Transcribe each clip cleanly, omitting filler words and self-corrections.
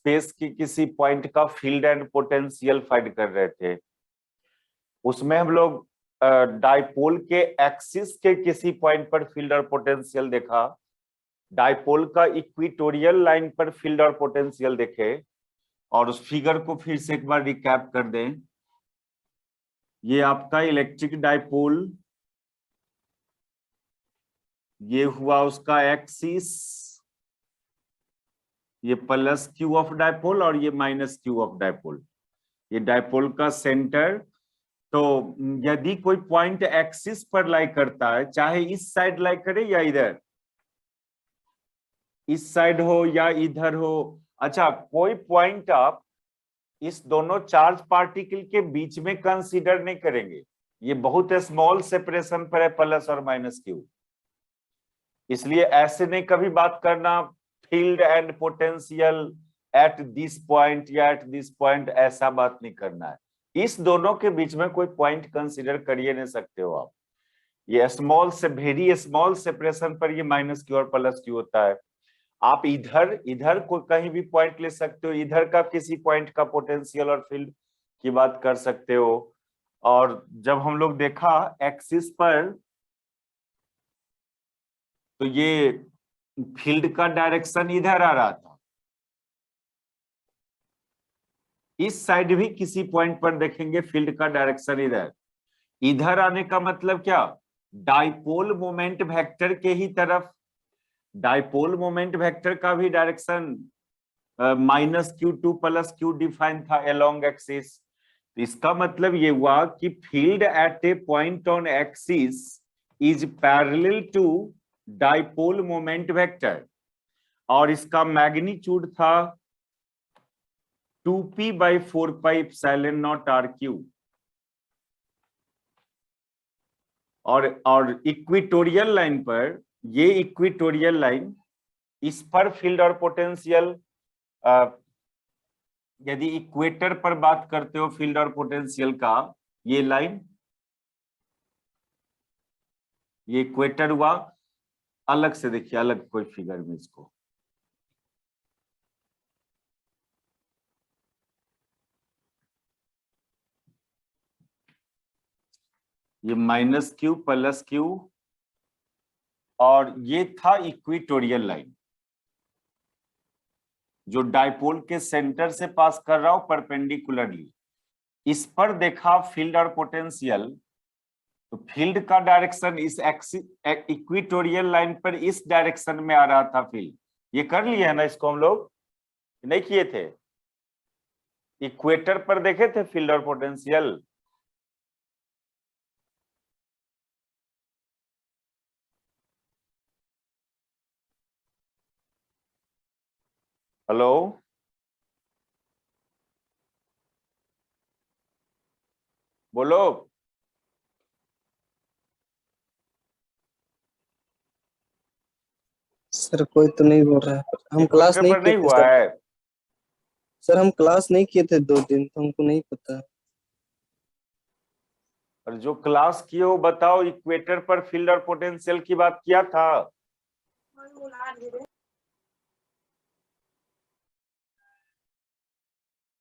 Space की किसी point का फील्ड एंड पोटेंशियल फाइंड कर रहे थे। उसमें हम लोग डाइपोल के एक्सिस के किसी पॉइंट पर फील्ड और पोटेंशियल देखा, डाइपोल का इक्वेटोरियल लाइन पर फील्ड और पोटेंशियल देखे, और उस फिगर को फिर से एक बार रिकैप कर दें। ये आपका इलेक्ट्रिक डाइपोल, ये हुआ उसका एक्सिस, ये प्लस क्यू ऑफ डाइपोल और ये माइनस क्यू ऑफ डाइपोल, ये डाइपोल का सेंटर। तो यदि कोई पॉइंट एक्सिस पर लाई करता है, चाहे इस साइड लाई करे या इधर, इस साइड हो या इधर हो, अच्छा कोई पॉइंट आप इस दोनों चार्ज पार्टिकल के बीच में कंसीडर नहीं करेंगे, ये बहुत स्मॉल सेपरेशन पर है प्लस और माइनस क्यू। इसलिए ऐसे नहीं कभी बात करना field and potential at this point या एट दिस पॉइंट, ऐसा बात नहीं करना है। इस दोनों के बीच में कोई पॉइंट कंसीडर करिए नहीं सकते हो आप। ये स्मॉल से वेरी स्मॉल सेपरेशन पर ये माइनस क्यू और प्लस क्यू होता है। आप इधर इधर को कहीं भी पॉइंट ले सकते हो, इधर का किसी पॉइंट का पोटेंशियल और फील्ड की बात कर सकते हो। और जब हम लोग देखा एक्सिस पर, तो ये फील्ड का डायरेक्शन इधर आ रहा था, इस साइड भी किसी पॉइंट पर देखेंगे फील्ड का डायरेक्शन इधर। इधर आने का मतलब क्या, डाइपोल मोमेंट वेक्टर के ही तरफ। डाइपोल मोमेंट वेक्टर का भी direction minus q to plus q define था अलोंग एक्सिस। इसका मतलब ये हुआ कि field at a point on axis is parallel to dipole moment vector, और इसका मैग्नीट्यूड था 2p/4πε0 RQ। और इक्वेटोरियल लाइन पर, ये इक्वेटोरियल लाइन, इस पर फील्ड और पोटेंशियल, यदि इक्वेटर पर बात करते हो फील्ड और पोटेंशियल का, ये लाइन, ये इक्वेटर हुआ। अलग से देखिए, अलग कोई फिगर में इसको, ये माइनस क्यू प्लस क्यू, और ये था इक्वेटोरियल लाइन जो डाइपोल के सेंटर से पास कर रहा हूं परपेंडिकुलरली। इस पर देखा फील्ड और पोटेंशियल, तो फील्ड का डायरेक्शन इस इक्वेटोरियल लाइन पर इस डायरेक्शन में आ रहा था फील्ड। ये कर लिए है ना, इसको हम लोग नहीं किए थे, इक्वेटर पर देखे थे फील्ड और पोटेंशियल। हेलो, बोलो। सर कोई तो नहीं बोल रहा है, हम क्लास इक्वेटर नहीं पर किए नहीं थे हुआ सर। है। सर हम क्लास नहीं किए थे 2 दिन, तो हमको नहीं पता। और जो क्लास किए हो बताओ, इक्वेटर पर फील्ड और पोटेंशियल की बात किया था।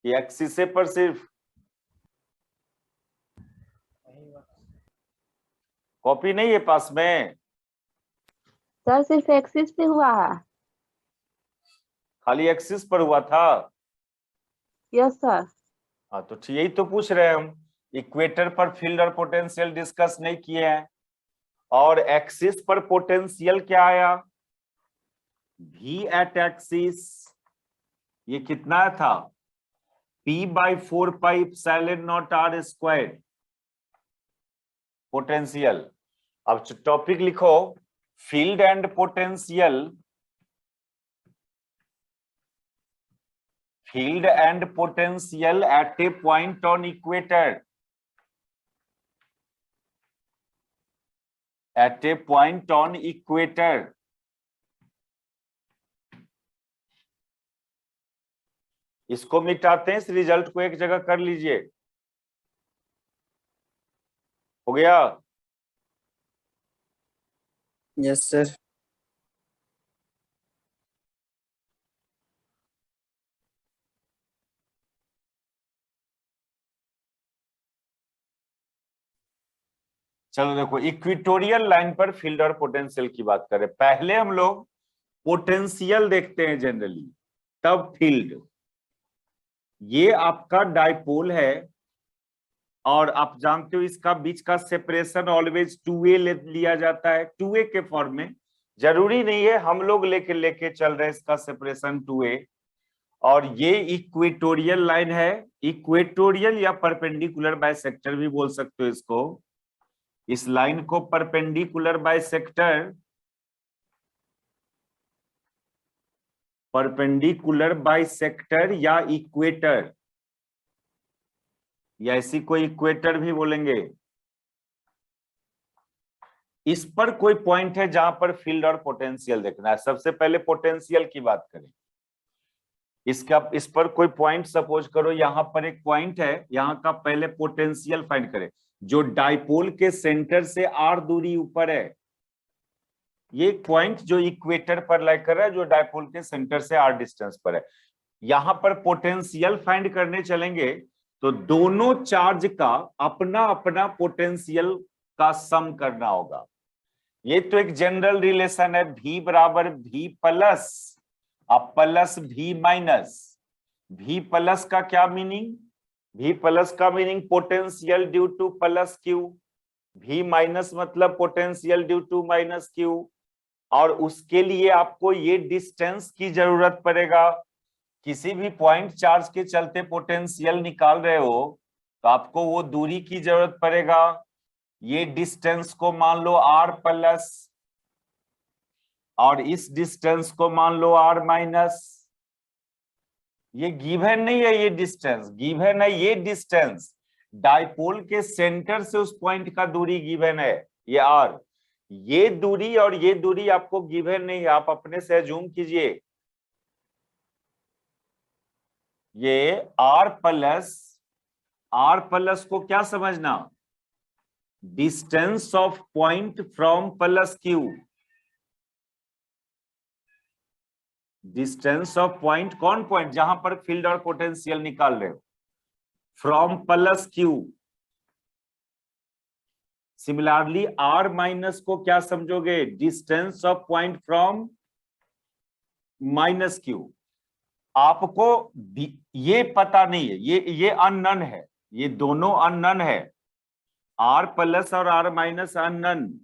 ये एक्सिस पर सिर्फ कॉपी नहीं है पास में, सर सिर्फ एक्सिस पे हुआ है। खाली एक्सिस पर हुआ था। Yes sir. हाँ तो ठीक, यही तो पूछ रहे हैं हम। इक्वेटर पर फील्ड और पोटेंशियल डिस्कस नहीं किए हैं, और एक्सिस पर पोटेंशियल क्या आया, v एट एक्सिस, ये कितना था, p/4πε0 R² पोटेंशियल। अब टॉपिक लिखो, field and potential, field and potential at a point on equator, at a point on equator. इसको मिटाते हैं, इस रिजल्ट को एक जगह कर लीजिए, हो गया। Yes sir. चलो देखो, इक्वेटोरियल लाइन पर फील्ड और पोटेंशियल की बात करें। पहले हम लोग पोटेंशियल देखते हैं जनरली, तब फील्ड। ये आपका डाइपोल है और आप जानते हो इसका बीच का सेपरेशन ऑलवेज 2a लिया जाता है, 2a के फॉर्म में। जरूरी नहीं है, हम लोग लेके चल रहे हैं इसका सेपरेशन 2a। और ये इक्वेटोरियल लाइन है, इक्वेटोरियल या परपेंडिकुलर बाइसेक्टर भी बोल सकते हो इसको। इस लाइन को परपेंडिकुलर बाइसेक्टर, परपेंडिकुलर बाइसेक्टर या इक्वेटर, या इसी को इक्वेटर भी बोलेंगे। इस पर कोई पॉइंट है जहां पर फील्ड और पोटेंशियल देखना है। सबसे पहले पोटेंशियल की बात करें। इस पर कोई पॉइंट, सपोज करो यहां पर एक पॉइंट है, यहां का पहले पोटेंशियल फाइंड करें जो डाइपोल के सेंटर से r दूरी ऊपर है। ये पॉइंट जो इक्वेटर पर लाई कर रहा है, जो डाइपोल के सेंटर से r डिस्टेंस पर है। यहां पर पोटेंशियल फाइंड करने चलेंगे तो दोनों चार्ज का अपना अपना पोटेंशियल का सम करना होगा। ये तो एक जनरल रिलेशन है, v बराबर v प्लस अब plus v minus. v plus का क्या मीनिंग? v प्लस का meaning potential due to plus q, v minus मतलब potential due to minus q। और उसके लिए आपको ये डिस्टेंस की जरूरत पड़ेगा। किसी भी पॉइंट चार्ज के चलते पोटेंशियल निकाल रहे हो तो आपको वो दूरी की जरूरत पड़ेगा। ये डिस्टेंस को मान लो r प्लस और इस डिस्टेंस को मान लो r माइनस। ये गिवन नहीं है, ये डिस्टेंस गिवन है। ये डिस्टेंस डाइपोल के सेंटर से उस पॉइंट का दूरी गिवन है, ये r। ये दूरी और ये दूरी आपको गिवन नहीं है, आप अपने से अज्यूम कीजिए। ये r प्लस को क्या समझना? Distance of point from plus q। Distance of point, कौन पॉइंट? जहां पर फील्ड और पोटेंशियल निकाल रहे हो, from plus q। Similarly r minus को क्या समझोगे? Distance of point from minus q। आपको ये पता नहीं है, ये अननोन है, ये दोनों अननोन है। r प्लस और r माइनस अननोन,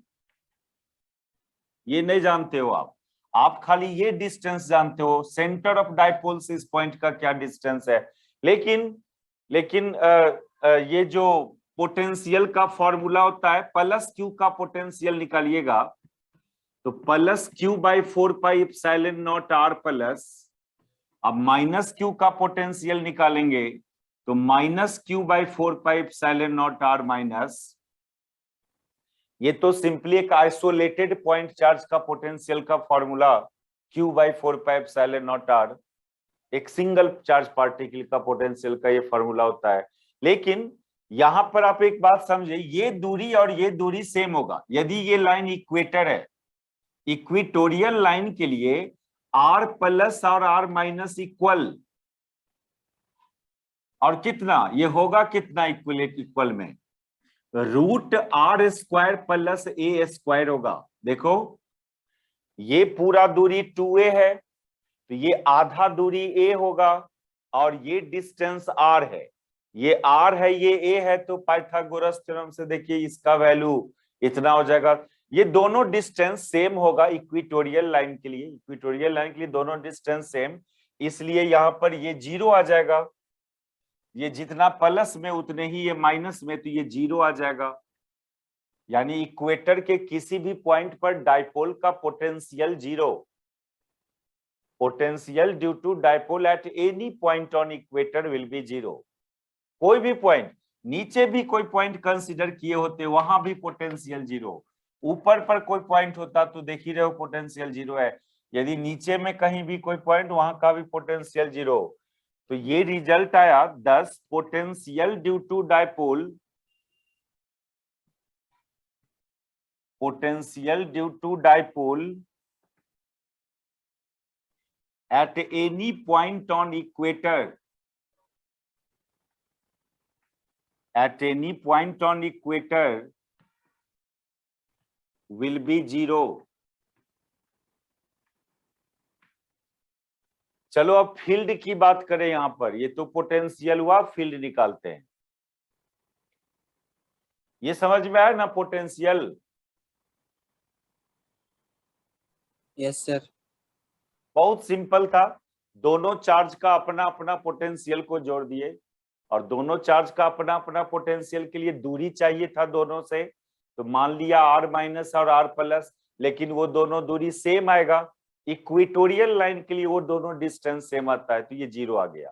ये नहीं जानते हो आप खाली ये डिस्टेंस जानते हो, सेंटर ऑफ डाइपोल से इस पॉइंट का क्या डिस्टेंस है। लेकिन ये जो पोटेंशियल का फॉर्मूला होता है, प्लस क्यू का पोटेंशियल निकालिएगा तो plus Q by 4 epsilon not r plus. अब माइनस क्यू का पोटेंशियल निकालेंगे तो minus Q by 4 epsilon not r minus. ये तो सिंपली एक आइसोलेटेड पॉइंट चार्ज का पोटेंशियल का formula q by 4 epsilon not r, एक सिंगल चार्ज पार्टिकल का पोटेंशियल का ये फॉर्मूला होता है। लेकिन यहां पर आप एक बात समझे, ये दूरी और ये दूरी सेम होगा यदि ये लाइन इक्वेटर है। इक्वेटोरियल लाइन के लिए r प्लस और r माइनस इक्वल, और कितना ये होगा, कितना इक्वल में √r square plus a square होगा। देखो ये पूरा दूरी 2a है तो ये आधा दूरी a होगा, और ये डिस्टेंस r है, ये r है, ये a है। तो पाइथागोरस थ्योरम से देखिए इसका वैल्यू इतना हो जाएगा। ये दोनों डिस्टेंस सेम होगा इक्वेटोरियल लाइन के लिए। इक्वेटोरियल लाइन के लिए दोनों डिस्टेंस सेम, इसलिए यहां पर ये 0 आ जाएगा। ये जितना प्लस में उतने ही ये माइनस में, तो ये 0 आ जाएगा। यानी इक्वेटर के किसी भी पॉइंट पर डाइपोल का potential 0। Potential due to dipole at any point on equator will be 0। कोई भी पॉइंट, नीचे भी कोई पॉइंट कंसीडर किए होते वहां भी पोटेंशियल 0। ऊपर पर कोई पॉइंट होता तो देख ही रहे हो पोटेंशियल 0 है। यदि नीचे में कहीं भी कोई पॉइंट, वहां का भी पोटेंशियल 0। तो ये रिजल्ट आया 10 potential due to dipole, potential due to dipole at any point on equator, at any point on equator will be 0। चलो अब फील्ड की बात करें यहां पर, ये तो पोटेंशियल हुआ, फील्ड निकालते हैं। ये समझ में आया ना पोटेंशियल? Yes sir. बहुत सिंपल था, दोनों चार्ज का अपना अपना पोटेंशियल को जोड़ दिए, और दोनों चार्ज का अपना अपना पोटेंशियल के लिए दूरी चाहिए था दोनों से, तो मान लिया r माइनस और r प्लस, लेकिन वो दोनों दूरी सेम आएगा। इक्वेटोरियल लाइन के लिए वो दोनों डिस्टेंस सेम आता है, तो ये 0 आ गया।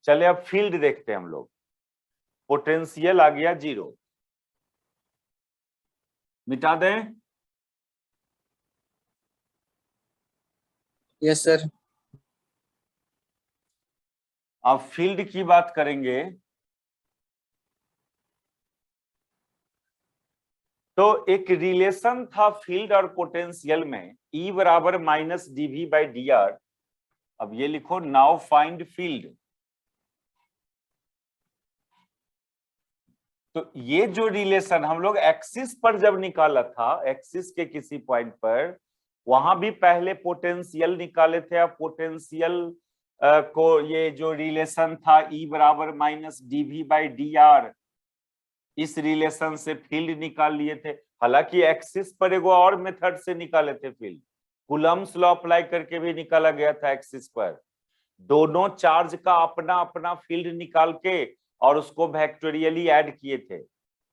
चले अब फील्ड देखते हैं हम लोग। पोटेंशियल आ गया 0, मिटा दें? Yes sir. अब फील्ड की बात करेंगे, तो एक रिलेशन था फील्ड और पोटेंशियल में, E बराबर माइनस dv बाई dr। अब ये लिखो, नाउ फाइंड फील्ड। तो ये जो रिलेशन हम लोग एक्सिस पर जब निकाला था, एक्सिस के किसी पॉइंट पर, वहां भी पहले पोटेंशियल निकाले थे। अब पोटेंशियल को ये जो रिलेशन था E बराबर माइनस dv बाई dr, इस रिलेशन से फील्ड निकाल लिए थे। हालांकि एक्सिस पर एगो और मेथड से निकाले थे फील्ड, कूलम्स लॉ अप्लाई करके भी निकाला गया था एक्सिस पर। दोनों चार्ज का अपना अपना फील्ड निकाल के और उसको वेक्टोरियली ऐड किए थे,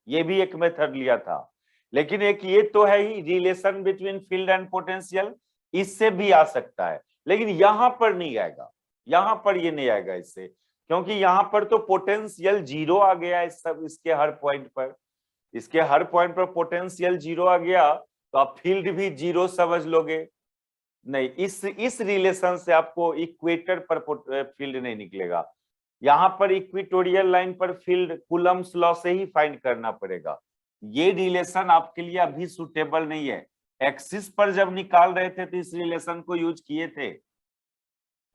ये भी एक मेथड लिया था। लेकिन एक ये तो है ही relation between field and potential, इससे भी आ सकता है, लेकिन यहां पर नहीं आएगा, यहां पर ये नहीं आएगा इससे, क्योंकि यहां पर तो पोटेंशियल 0 आ गया है सब, इसके हर पॉइंट पर, इसके हर पॉइंट पर पोटेंशियल 0 आ गया, तो आप फील्ड भी 0 समझ लोगे। नहीं, इस रिलेशन से आपको इक्वेटर पर फील्ड नहीं निकलेगा, यहां पर इक्वेटोरियल लाइन पर फील्ड कूलम्स लॉ से ही फाइंड करना पड़ेगा। ये रिलेशन आपके लिए अभी सुटेबल नहीं है। एक्सिस पर जब निकाल रहे थे तो इस रिलेशन को यूज किए थे,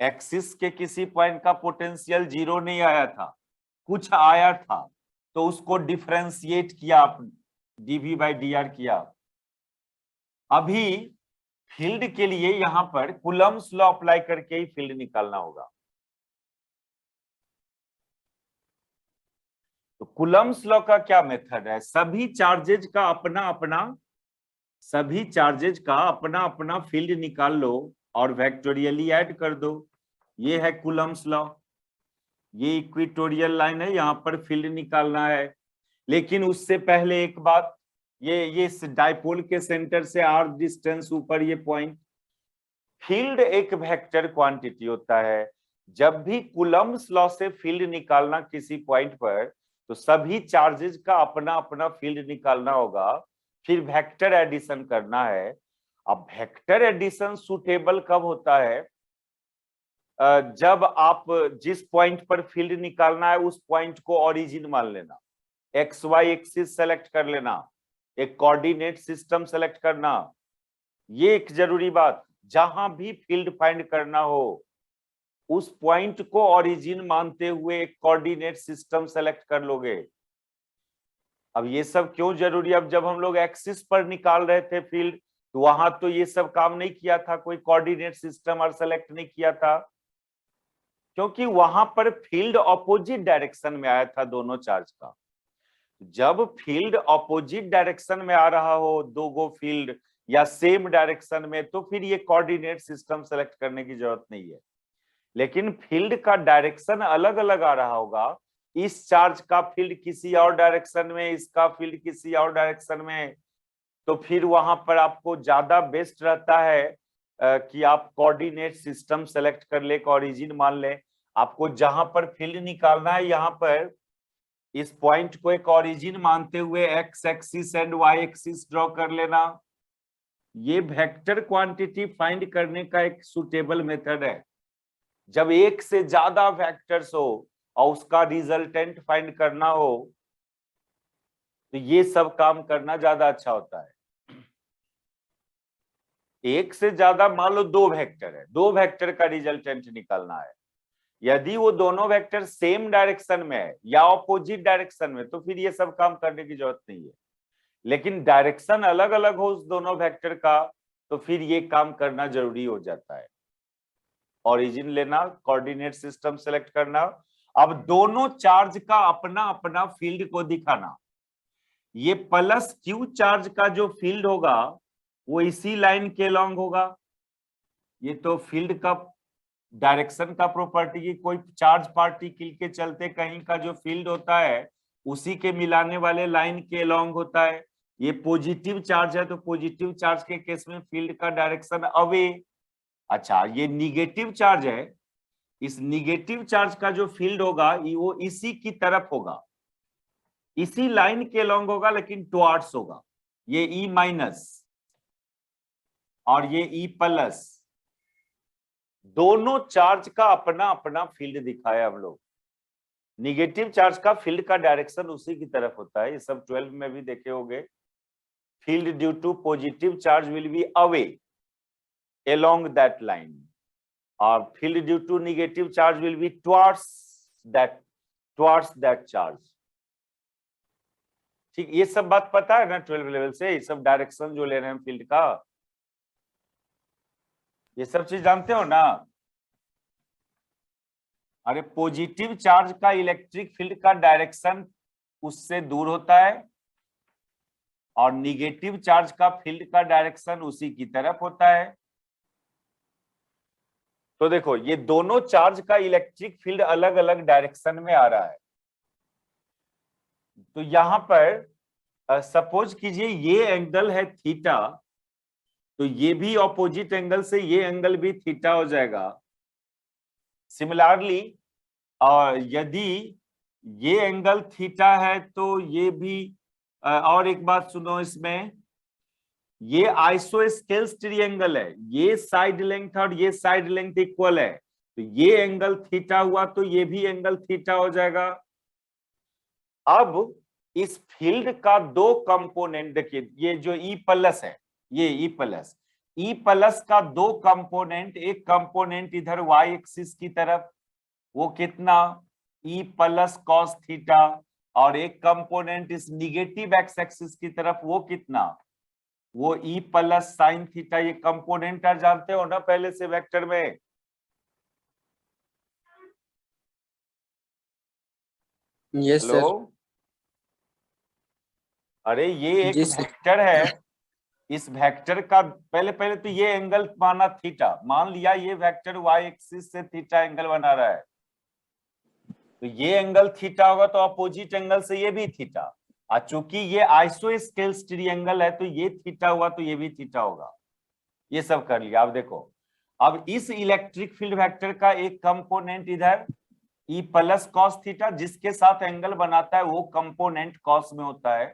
एक्सिस के किसी पॉइंट का पोटेंशियल 0 नहीं आया था, कुछ आया था, तो उसको डिफरेंशिएट किया आपने, dv बाई dr किया। अभी फील्ड के लिए यहां पर कूलम्स लॉ अप्लाई करके ही फील्ड निकालना होगा। तो कूलम्स लॉ का क्या मेथड है, सभी चार्जेज का अपना अपना फील्ड निकाल लो और वेक्टोरियली ऐड कर दो, ये है कूलम्स लॉ। ये इक्वेटोरियल लाइन है, यहां पर फील्ड निकालना है। लेकिन उससे पहले एक बात, ये इस डाइपोल के सेंटर से r डिस्टेंस ऊपर ये पॉइंट, फील्ड एक वेक्टर क्वांटिटी होता है। जब भी कूलम्स लॉ से फील्ड निकालना किसी पॉइंट पर, तो सभी चार्जेस का अपना अपना फील्ड निकालना होगा, फिर वेक्टर एडिशन करना है। अब वेक्टर एडिशन सुटेबल कब होता है, जब आप जिस पॉइंट पर फील्ड निकालना है उस पॉइंट को ओरिजिन मान लेना, एक्स वाई एक्सिस सेलेक्ट कर लेना, एक कोऑर्डिनेट सिस्टम सेलेक्ट करना, ये एक जरूरी बात। जहां भी फील्ड फाइंड करना हो उस पॉइंट को ओरिजिन मानते हुए एक कोऑर्डिनेट सिस्टम सेलेक्ट कर लोगे। अब ये सब क्यों जरूरी, अब जब हम लोग एक्सिस पर निकाल रहे थे फील्ड, तो वहां तो ये सब काम नहीं किया था, कोई कोऑर्डिनेट सिस्टम और सेलेक्ट नहीं किया था, क्योंकि वहां पर फील्ड ऑपोजिट डायरेक्शन में आया था दोनों चार्ज का। जब फील्ड ऑपोजिट डायरेक्शन में आ रहा हो दो गो फील्ड या सेम डायरेक्शन में, तो फिर ये कोऑर्डिनेट सिस्टम सेलेक्ट करने की जरूरत नहीं है। लेकिन फील्ड का डायरेक्शन अलग अलग आ रहा होगा, इस चार्ज का फील्ड किसी और डायरेक्शन में, इसका फील्ड किसी और डायरेक्शन में, तो फिर वहां पर आपको ज्यादा बेस्ट रहता है कि आप कोऑर्डिनेट सिस्टम सेलेक्ट कर ले, ओरिजिन मान ले। आपको जहां पर फील्ड निकालना है, यहाँ पर इस पॉइंट को एक ओरिजिन मानते हुए x axis and y axis draw कर लेना। ये वेक्टर क्वांटिटी फाइंड करने का एक सुटेबल मेथड है। जब एक से ज्यादा वेक्टर्स हो और उसका रिजल्टेंट फाइंड करना हो, तो ये सब काम करना ज्यादा अच्छा होता है। एक से ज्यादा, मान लो 2 वेक्टर है, 2 वेक्टर का रिजल्टेंट निकालना है, यदि वो दोनों वेक्टर सेम डायरेक्शन में है या ऑपोजिट डायरेक्शन में, तो फिर ये सब काम करने की जरूरत नहीं है। लेकिन डायरेक्शन अलग अलग हो उस दोनों वेक्टर का, तो फिर ये काम करना जरूरी हो जाता है। ओरिजिन लेना, कोऑर्डिनेट सिस्टम सेलेक्ट करना, अब दोनों चार्ज का अपना अपना फील्ड को दिखाना। ये प्लस क्यू चार्ज का जो फील्ड होगा वो इसी लाइन के लॉन्ग होगा। ये तो फील्ड का डायरेक्शन का प्रॉपर्टी की, कोई चार्ज पार्टिकल के चलते कहीं का जो फील्ड होता है उसी के मिलाने वाले लाइन के लॉन्ग होता है। ये पॉजिटिव चार्ज है तो पॉजिटिव चार्ज के केस में फील्ड का डायरेक्शन अवे। अच्छा, ये निगेटिव चार्ज है, इस निगेटिव चार्ज का जो फील्ड होगा वो इसी की तरफ होगा, इसी लाइन के लॉन्ग होगा लेकिन टुवार्ड्स होगा। ये ई माइनस और ये ई प्लस, दोनों चार्ज का अपना अपना फील्ड दिखाया हम लोग। निगेटिव चार्ज का फील्ड का डायरेक्शन उसी की तरफ होता है, ये सब 12 में भी देखे होंगे। Field due to positive charge will be away along that line, or field due to negative charge will be towards that charge। ठीक, ये सब बात पता है ना 12 लेवल से, ये सब डायरेक्शन जो ले रहे हैं फील्ड का, ये सब चीज जानते हो ना। अरे पॉजिटिव चार्ज का इलेक्ट्रिक फील्ड का डायरेक्शन उससे दूर होता है और निगेटिव चार्ज का फील्ड का डायरेक्शन उसी की तरफ होता है। तो देखो ये दोनों चार्ज का इलेक्ट्रिक फील्ड अलग अलग डायरेक्शन में आ रहा है। तो यहां पर सपोज कीजिए ये एंगल है थीटा, तो ये भी ऑपोजिट एंगल से ये एंगल भी थीटा हो जाएगा। सिमिलरली यदि ये एंगल थीटा है तो ये भी और एक बात सुनो, इसमें ये आइसोस्केल्स ट्रायंगल है, ये साइड लेंथ और ये साइड लेंथ इक्वल है, तो ये एंगल थीटा हुआ तो ये भी एंगल थीटा हो जाएगा। अब इस फील्ड का दो कंपोनेंट देखिए, ये जो ई प्लस है, ये ई प्लस का दो कंपोनेंट, एक कंपोनेंट इधर वाई एक्सिस की तरफ, वो कितना ई प्लस कॉस थीटा, और एक कंपोनेंट इस निगेटिव एक्स एक्सिस की तरफ, वो कितना, वो ई प्लस साइन थीटा। ये कंपोनेंट जानते हो ना पहले से वेक्टर में। Yes hello, sir. अरे ये एक जी सर। वेक्टर है, इस वेक्टर का पहले तो ये एंगल माना थीटा, मान लिया ये वेक्टर वाई एक्सिस से थीटा एंगल बना रहा है, तो ये एंगल थीटा होगा तो अपोजिट एंगल से ये भी थीटा। और चूंकि ये आइसोस्केल्स ट्रायंगल है तो ये थीटा हुआ तो ये भी थीटा होगा। ये सब कर लिया। अब देखो, अब इस इलेक्ट्रिक फील्ड वेक्टर का एक कंपोनेंट इधर ई प्लस कॉस थीटा, जिसके साथ एंगल बनाता है वो कंपोनेंट कॉस में होता है,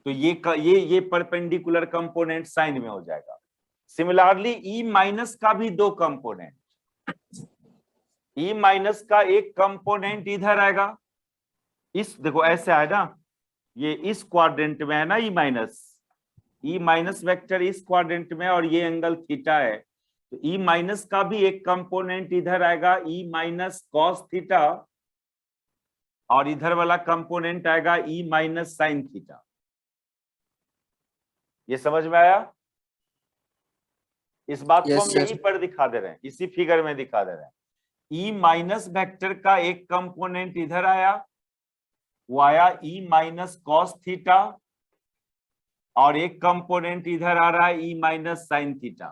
तो ये परपेंडिकुलर कंपोनेंट साइन में हो जाएगा। सिमिलरली ई माइनस का भी दो कंपोनेंट, ई माइनस का एक कंपोनेंट इधर आएगा, इस देखो ऐसे आएगा, ये इस क्वाड्रेंट में है ना ई माइनस वेक्टर इस क्वाड्रेंट में, और ये एंगल थीटा है, तो ई माइनस का भी एक कंपोनेंट इधर आएगा ई माइनस कॉस थीटा, और इधर वाला कंपोनेंट आएगा ई माइनस साइन थीटा। ये समझ में आया? इस बात को हम यहीं पर दिखा दे रहे हैं, इसी फिगर में दिखा दे रहे हैं। ई माइनस वेक्टर का एक कंपोनेंट इधर आया, वो आया ई माइनस कॉस थीटा, और एक कंपोनेंट इधर आ रहा है ई माइनस साइन थीटा।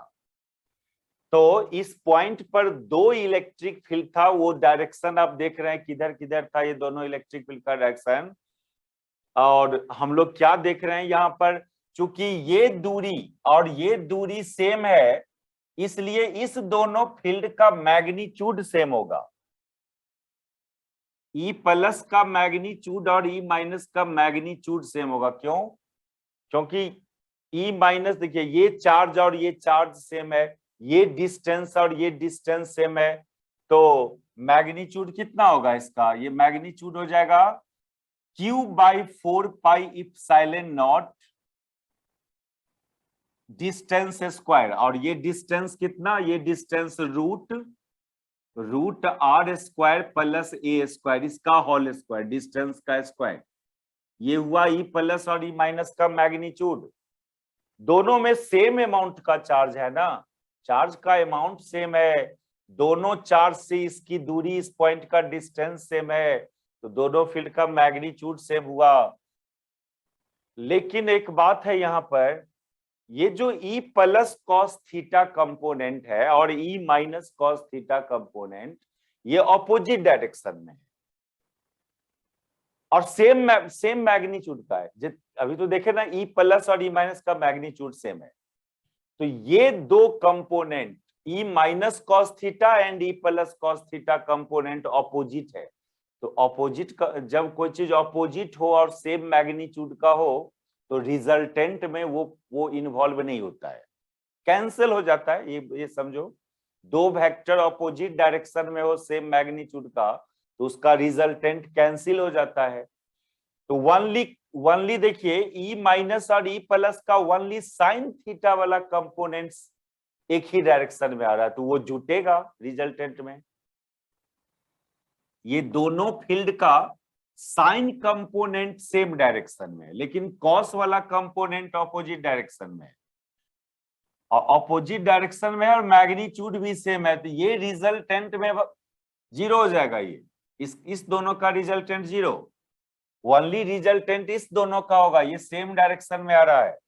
तो इस पॉइंट पर दो इलेक्ट्रिक फील्ड था, वो डायरेक्शन आप देख रहे हैं किधर किधर था, ये दोनों इलेक्ट्रिक फील्ड का डायरेक्शन। और हम लोग क्या देख रहे हैं यहाँ पर, चूंकि ये दूरी और ये दूरी सेम है, इसलिए इस दोनों फील्ड का मैग्नीट्यूड सेम होगा। ई प्लस का मैग्नीट्यूड और ई माइनस का मैग्नीट्यूड सेम होगा। क्यों? क्योंकि ई माइनस देखिए, ये चार्ज और ये चार्ज सेम है, ये डिस्टेंस और ये डिस्टेंस सेम है, तो मैग्नीट्यूड कितना होगा इसका, ये मैग्नीट्यूड हो जाएगा Q/4πε0 डिस्टेंस स्क्वायर, और ये डिस्टेंस कितना, ये distance root r² plus a², इसका होल स्क्वायर, डिस्टेंस का स्क्वायर। ये हुआ ई प्लस और ई माइनस का मैग्नीट्यूड। दोनों में सेम अमाउंट का चार्ज है ना, चार्ज का अमाउंट सेम है, दोनों चार्ज से इसकी दूरी, इस पॉइंट का डिस्टेंस सेम है, तो दोनों फील्ड का मैग्नीट्यूड सेम हुआ। लेकिन एक बात है यहाँ पर, ये जो E plus cos theta component है और E minus cos theta component, ये ऑपोजिट डायरेक्शन में है और सेम मैग्नीट्यूड का है। अभी तो देखे ना, ई प्लस और ई माइनस का मैग्नीट्यूड सेम है। तो ये दो component, E minus cos theta and E plus cos theta component opposite है। तो ऑपोजिट का, जब कोई चीज ऑपोजिट हो और सेम मैग्नीट्यूड का हो, तो रिजल्टेंट में वो इन्वॉल्व नहीं होता है, कैंसिल हो जाता है। ये समझो, दो वेक्टर ऑपोजिट डायरेक्शन में हो सेम मैग्नीट्यूड का, तो उसका रिजल्टेंट कैंसिल हो जाता है। तो वनली देखिए, ई माइनस और ई प्लस का वनली साइन थीटा वाला कंपोनेंट्स एक ही डायरेक्शन में आ रहा है, तो वो जुटेगा रिजल्टेंट में। ये दोनों फील्ड का साइन कंपोनेंट सेम डायरेक्शन में, लेकिन कॉस वाला कंपोनेंट ऑपोजिट डायरेक्शन में है, और ऑपोजिट डायरेक्शन में है और मैग्नीट्यूड भी सेम है, तो ये रिजल्टेंट में जीरो हो जाएगा। ये इस दोनों का रिजल्टेंट जीरो, ओनली रिजल्टेंट इस दोनों का होगा, ये सेम डायरेक्शन में आ रहा है।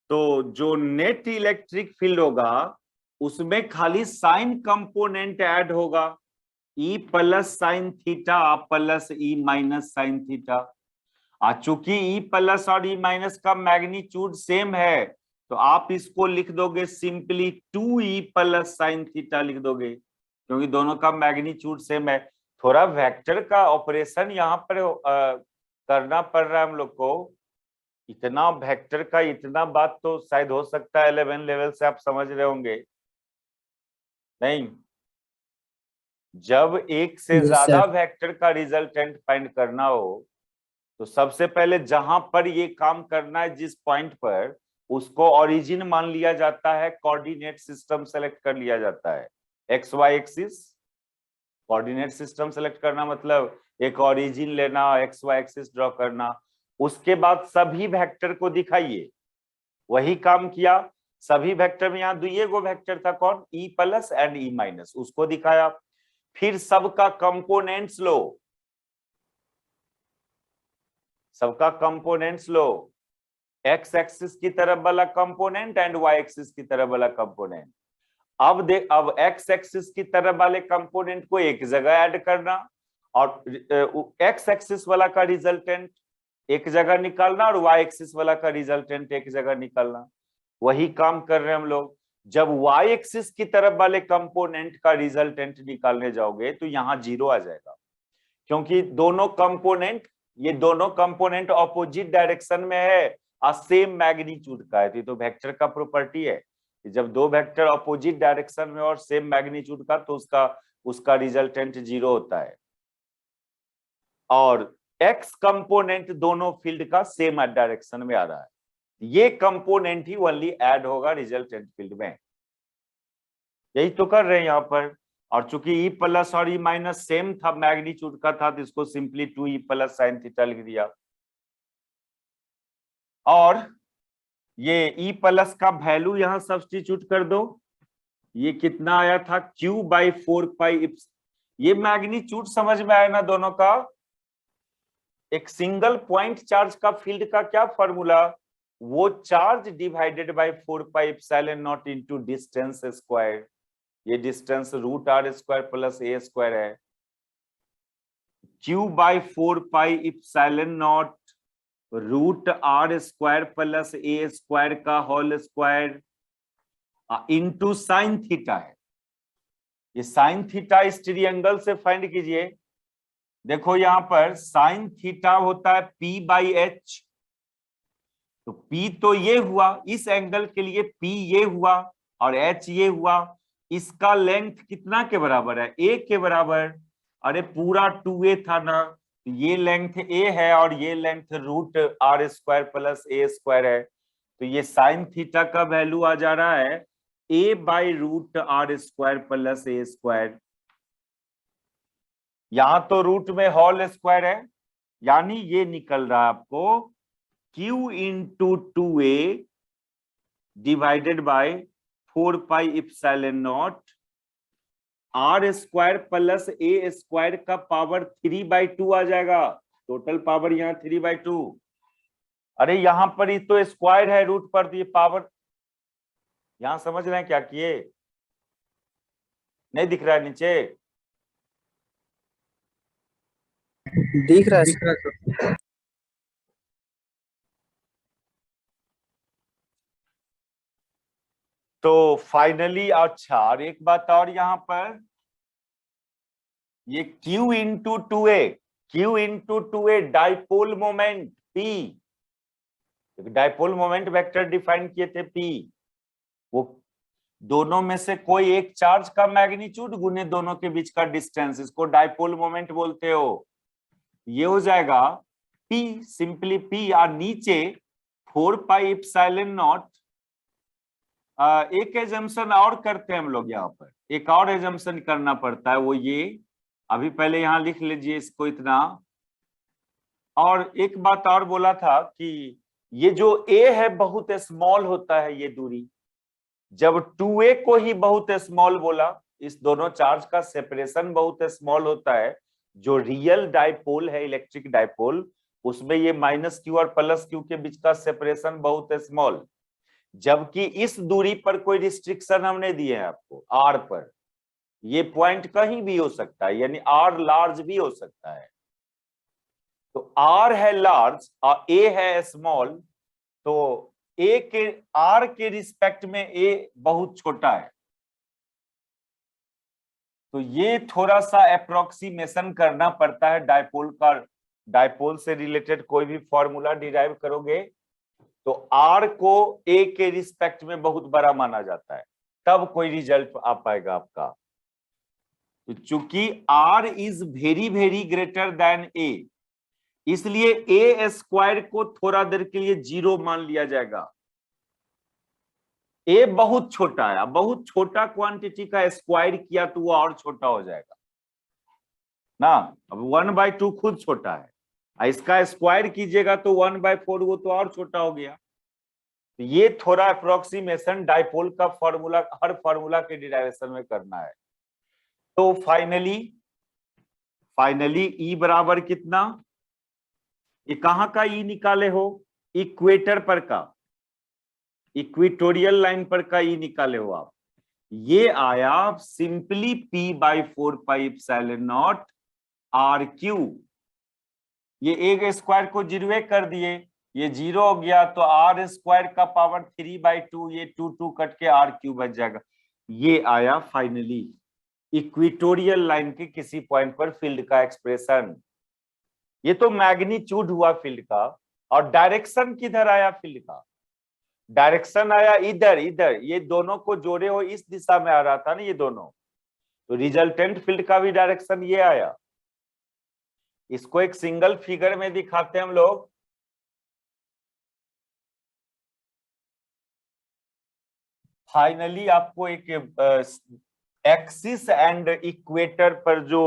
तो जो नेट इलेक्ट्रिक फील्ड होगा उसमें खाली साइन कंपोनेंट ऐड होगा, E plus sine theta plus E minus sine theta. चूंकि ई प्लस और ई माइनस का मैग्नीट्यूड सेम है, तो आप इसको लिख दोगे simply 2e plus sine theta लिख दोगे, क्योंकि दोनों का मैग्नीट्यूड सेम है। थोड़ा वेक्टर का ऑपरेशन यहाँ पर करना पड़ रहा है हम लोग को। इतना वेक्टर का इतना बात तो शायद हो सकता है 11 लेवल से आप समझ रहे होंगे, नहीं? जब एक से Yes, ज्यादा sir. वेक्टर का रिजल्टेंट फाइंड करना हो, तो सबसे पहले जहां पर ये काम करना है, जिस पॉइंट पर, उसको ओरिजिन मान लिया जाता है, कोऑर्डिनेट सिस्टम सेलेक्ट कर लिया जाता है। X y axis coordinate system select करना मतलब एक ओरिजिन लेना, एक्स वाई एक्सिस ड्रॉ करना, उसके बाद सभी वेक्टर को दिखाइए। वही काम किया, सभी वेक्टर में यहाँ दुइये गो वेक्टर था, कौन? E plus and E minus, उसको दिखाया। फिर सबका कंपोनेंट्स लो, सबका कंपोनेंट्स लो, एक्स एक्सिस की तरफ वाला कंपोनेंट एंड वाई एक्सिस की तरफ वाला कंपोनेंट। अब एक्स एक्सिस की तरफ वाले कंपोनेंट को एक जगह ऐड करना और एक्स एक्सिस वाला का रिजल्टेंट एक जगह निकालना और वाई एक्सिस वाला का रिजल्टेंट एक जगह निकालना। वही काम कर रहे हैं हम लोग। जब वाई एक्सिस की तरफ वाले कंपोनेंट का रिजल्टेंट निकालने जाओगे तो यहाँ जीरो आ जाएगा, क्योंकि ये दोनों कंपोनेंट ऑपोजिट डायरेक्शन में है और सेम मैग्नीट्यूड का है। तो वेक्टर का प्रॉपर्टी है कि जब दो वेक्टर ऑपोजिट डायरेक्शन में और सेम मैग्नीट्यूड का, तो उसका रिजल्टेंट जीरो होता है। और एक्स कंपोनेंट दोनों फील्ड का सेम डायरेक्शन में आ रहा है, ये कंपोनेंट ही ओनली ऐड होगा रिजल्टेंट फील्ड में। यही तो कर रहे हैं यहाँ पर। और चूंकि ई प्लस और ई माइनस सेम था, मैग्नीट्यूड का था, तो इसको simply 2e plus sine theta लिख दिया। और ये ई प्लस का वैल्यू यहां सब्स्टिट्यूट कर दो, ये कितना आया था? q/4 ये मैग्नीट्यूड समझ में आया ना दोनों का? एक सिंगल पॉइंट चार्ज का फील्ड का क्या फॉर्मूला? वो charge divided by 4πε0 into distance square. ये डिस्टेंस √r² प्लस a² है। q/4πε0 √r² प्लस a² का whole square into sine theta है। ये साइन थीटा इस ट्रायंगल से फाइंड कीजिए। देखो यहां पर साइन थीटा होता है P बाई एच, तो P तो ये हुआ, इस एंगल के लिए P ये हुआ और H ये हुआ। इसका लेंथ कितना के बराबर है? A के बराबर। अरे पूरा 2a था ना, तो ये लेंथ A है और ये length root r square plus a square है। तो ये साइन थीटा का वैल्यू आ जा रहा है a by root r square plus a square. यहां तो रूट में होल स्क्वायर है, यानी ये निकल रहा है आपको q into 2a divided by 4 pi epsilon naught r square plus a square का पावर 3/2 आ जाएगा। टोटल पावर यहाँ 3/2। अरे यहाँ पर ही तो स्क्वायर है रूट पर, तो ये पावर यहां समझ रहे हैं क्या किए? नहीं दिख रहा है नीचे? दिख रहा है। तो फाइनली अच्छा, और एक बात और यहाँ पर, ये Q into 2a dipole moment P, dipole moment vector define किए थे P, वो दोनों में से कोई एक चार्ज का मैग्नीट्यूड गुने दोनों के बीच का डिस्टेंस, इसको डाइपोल मोमेंट बोलते हो। ये हो जाएगा P, सिंपली P, और नीचे 4 पाई इप्सिलॉन नॉट। एक एजम्पशन और करते हैं हम लोग, यहाँ पर एक और एजम्पशन करना पड़ता है, वो ये अभी पहले यहाँ लिख लीजिए इसको इतना। और एक बात और बोला था कि ये जो a है बहुत स्मॉल होता है, ये दूरी, जब 2a को ही बहुत स्मॉल बोला, इस दोनों चार्ज का सेपरेशन बहुत स्मॉल होता है। जो रियल डाइपोल है, इलेक्ट्रिक डाइपोल, उसमें ये माइनस क्यू और प्लस क्यू के बीच का सेपरेशन बहुत स्मॉल, जबकि इस दूरी पर कोई रिस्ट्रिक्शन हमने दिए हैं आपको r पर। ये पॉइंट कहीं भी हो सकता है, यानी r लार्ज भी हो सकता है। तो r है लार्ज और a है स्मॉल, तो a के r के रिस्पेक्ट में a बहुत छोटा है। तो ये थोड़ा सा अप्रोक्सीमेशन करना पड़ता है डाइपोल का। डाइपोल से रिलेटेड कोई भी फॉर्मूला डिराइव करोगे तो r को a के रिस्पेक्ट में बहुत बड़ा माना जाता है, तब कोई रिजल्ट आ पाएगा आपका। तो चूंकि r is very very greater than a, इसलिए a स्क्वायर को थोड़ा देर के लिए 0 मान लिया जाएगा। a बहुत छोटा है, बहुत छोटा क्वांटिटी का स्क्वायर किया तो वो और छोटा हो जाएगा ना। अब 1/2 खुद छोटा है, इसका स्क्वायर कीजिएगा तो 1/4, वो तो और छोटा हो गया। तो ये थोड़ा अप्रोक्सीमेशन डाइपोल का फॉर्मूला, हर फॉर्मूला के डिराइवेशन में करना है। तो फाइनली E बराबर कितना, ये कहां का E निकाले हो? इक्वेटर पर का, इक्वेटोरियल लाइन पर का E निकाले हो आप। ये आया simply P/4 pi epsilon not RQ। ये एक स्क्वायर को 0 कर दिए, ये 0 हो गया, तो r स्क्वायर का पावर 3/2, ये 2 कट के RQ बच जाएगा। ये आया फाइनली इक्वेटोरियल लाइन के किसी पॉइंट पर फील्ड का एक्सप्रेशन। ये तो मैग्नीट्यूड हुआ फील्ड का, और डायरेक्शन किधर आया फील्ड का? डायरेक्शन आया इधर, ये दोनों को जोड़े हो इस दिशा में आ रहा था ना ये दोनों, तो रिजल्टेंट फील्ड का भी डायरेक्शन ये आया। इसको एक सिंगल फिगर में दिखाते हैं हम लोग। फाइनली आपको एक एक्सिस एंड इक्वेटर पर जो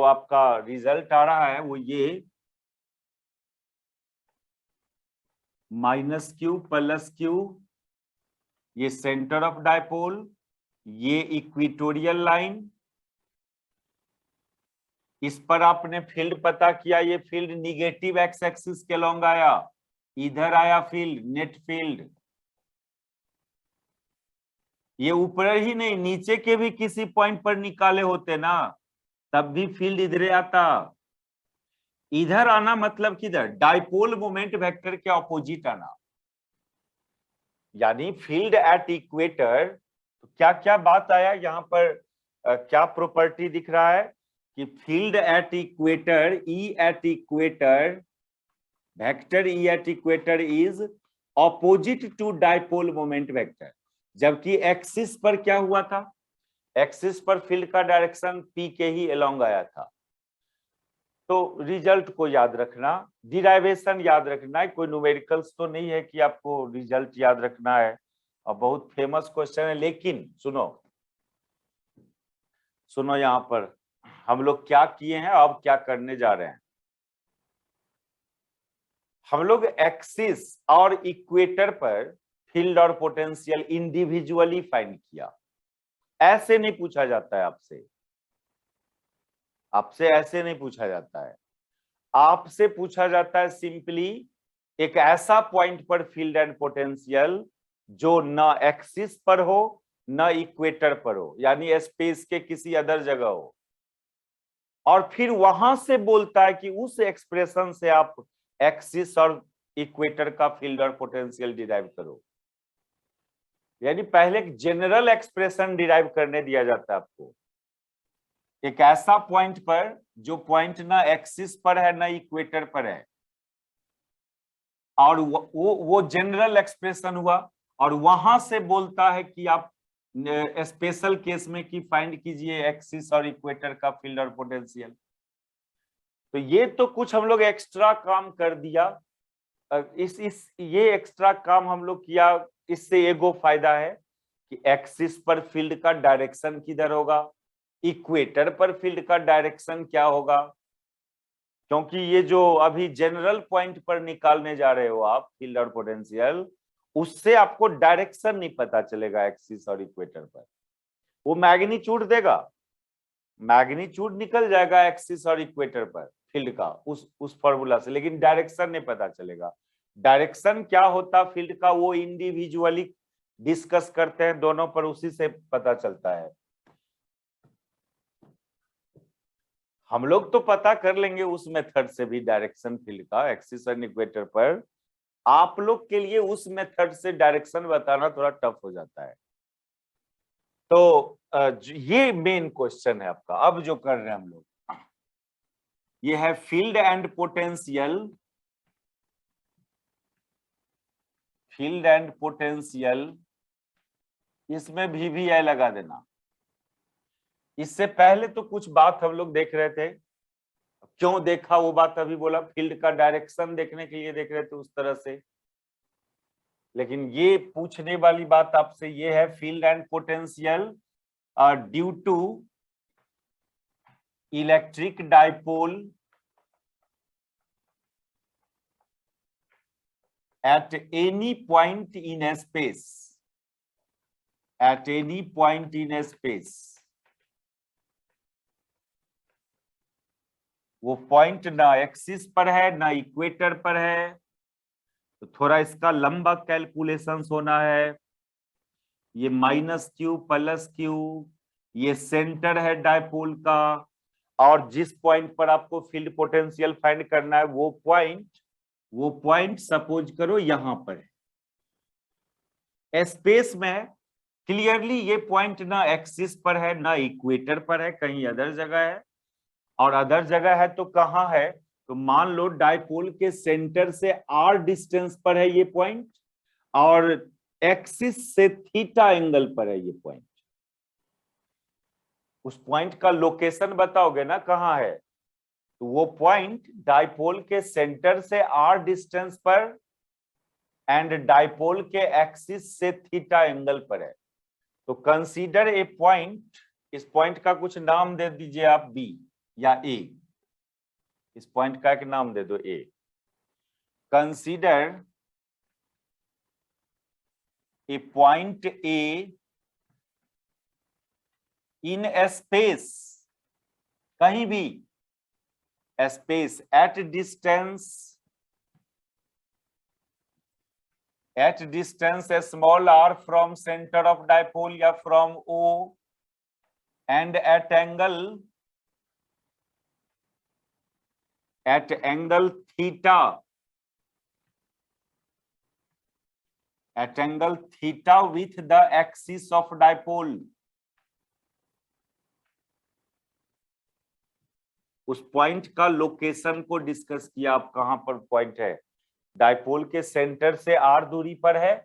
आपका रिजल्ट आ रहा है वो ये -q + q, ये सेंटर ऑफ डाइपोल, ये इक्वेटोरियल लाइन, इस पर आपने फील्ड पता किया, ये फील्ड निगेटिव एक्स एक्सिस के लॉन्ग आया, इधर आया फील्ड नेट फील्ड। ये ऊपर ही नहीं, नीचे के भी किसी पॉइंट पर निकाले होते ना, तब भी फील्ड इधर आता। इधर आना मतलब किधर? डाइपोल मोमेंट वेक्टर के ऑपोजिट आना। यानी फील्ड एट इक्वेटर, तो क्या क्या बात आया यहाँ पर, क्या प्रॉपर्टी दिख रहा है कि field at equator, E at equator, vector E at equator is opposite to dipole moment vector. जबकि एक्सिस पर क्या हुआ था, एक्सिस पर फील्ड का डायरेक्शन पी के ही अलोंग आया था। तो रिजल्ट को याद रखना, डिराइवेशन याद रखना है, कोई न्यूमेरिकल्स तो नहीं है कि आपको रिजल्ट याद रखना है, और बहुत फेमस क्वेश्चन है। लेकिन सुनो सुनो, यहाँ पर हम लोग क्या किए हैं, अब क्या करने जा रहे हैं। हम लोग एक्सिस और इक्वेटर पर फील्ड और पोटेंशियल इंडिविजुअली फाइंड किया। ऐसे नहीं पूछा जाता है आपसे, आपसे ऐसे नहीं पूछा जाता है। आपसे पूछा जाता है सिंपली एक ऐसा पॉइंट पर फील्ड एंड पोटेंशियल जो न एक्सिस पर हो न इक्वेटर पर हो, यानी स्पेस के किसी अदर जगह हो, और फिर वहां से बोलता है कि उस एक्सप्रेशन से आप एक्सिस और इक्वेटर का फील्ड और पोटेंशियल डिराइव करो। यानी पहले एक जनरल एक्सप्रेशन डिराइव करने दिया जाता है आपको, एक ऐसा पॉइंट पर जो पॉइंट ना एक्सिस पर है ना इक्वेटर पर है, और वो जनरल एक्सप्रेशन हुआ, और वहां से बोलता है कि आप स्पेशल केस में कि फाइंड कीजिए एक्सिस और इक्वेटर का फील्ड और पोटेंशियल। तो ये तो कुछ हम लोग एक्स्ट्रा काम कर दिया। इस ये एक्स्ट्रा काम हम लोग किया, इससे एगो फायदा है कि एक्सिस पर फील्ड का डायरेक्शन किधर होगा, इक्वेटर पर फील्ड का डायरेक्शन क्या होगा। क्योंकि ये जो अभी जनरल पॉइंट पर निकालने जा रहे हो आप फील्ड और पोटेंशियल, उससे आपको डायरेक्शन नहीं पता चलेगा एक्सिस और इक्वेटर पर। वो मैग्नीट्यूड देगा, मैग्नीट्यूड निकल जाएगा एक्सिस और इक्वेटर पर फील्ड का उस फॉर्मूला से, लेकिन डायरेक्शन नहीं पता चलेगा। डायरेक्शन क्या होता फील्ड का वो इंडिविजुअली डिस्कस करते हैं दोनों पर, उसी से पता चलता है। हम लोग तो पता कर लेंगे उस मेथड से भी डायरेक्शन फील्ड का एक्सिस और इक्वेटर पर। आप लोग के लिए उस मेथड से डायरेक्शन बताना थोड़ा टफ हो जाता है। तो ये मेन क्वेश्चन है आपका। अब जो कर रहे हैं हम लोग, ये है field and potential, field and potential, इसमें भी आई लगा देना। इससे पहले तो कुछ बात हम लोग देख रहे थे, क्यों देखा वो बात अभी बोला, फील्ड का डायरेक्शन देखने के लिए देख रहे थे उस तरह से। लेकिन ये पूछने वाली बात आपसे ये है, field and potential due to electric dipole at any point in a space, at any point in a space। वो पॉइंट ना एक्सिस पर है ना इक्वेटर पर है, तो थोड़ा इसका लंबा कैलकुलेशंस होना है। ये -q + q, ये सेंटर है डाइपोल का, और जिस पॉइंट पर आपको फील्ड पोटेंशियल फाइंड करना है वो पॉइंट सपोज करो यहां पर है। स्पेस में क्लियरली ये पॉइंट ना एक्सिस पर है ना इक्वेटर पर है, कहीं अदर जगह है। और अदर जगह है तो कहां है, तो मान लो डाइपोल के सेंटर से r डिस्टेंस पर है ये पॉइंट, और एक्सिस से थीटा एंगल पर है ये पॉइंट। उस पॉइंट का लोकेशन बताओगे ना कहां है, तो वो पॉइंट डाइपोल के सेंटर से r डिस्टेंस पर एंड डाइपोल के एक्सिस से थीटा एंगल पर है। तो कंसीडर ए पॉइंट, इस पॉइंट का कुछ नाम दे दीजिए आप, बी या ए। इस पॉइंट का एक नाम दे दो A. Consider a point A in a space, कहीं भी space at distance small r from centre of dipole या from O, and at angle theta at angle theta with the axis of dipole. उस point का location को discuss किया, आप कहां पर पॉइंट है, डाइपोल के सेंटर से r दूरी पर है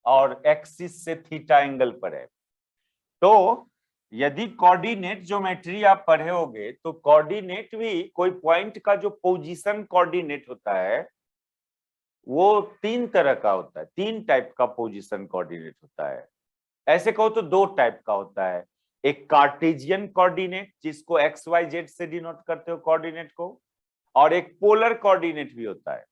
और एक्सिस से थीटा एंगल पर है। तो यदि कोऑर्डिनेट ज्योमेट्री आप पढ़े होगे तो कोऑर्डिनेट भी कोई पॉइंट का जो पोजीशन कोऑर्डिनेट होता है वो तीन तरह का होता है, तीन टाइप का पोजीशन कोऑर्डिनेट होता है। ऐसे कहो तो दो टाइप का होता है, एक कार्टेशियन कोऑर्डिनेट जिसको एक्स वाई जेड से डिनोट करते हो कोऑर्डिनेट को, और एक पोलर कोऑर्डिनेट भी होता है।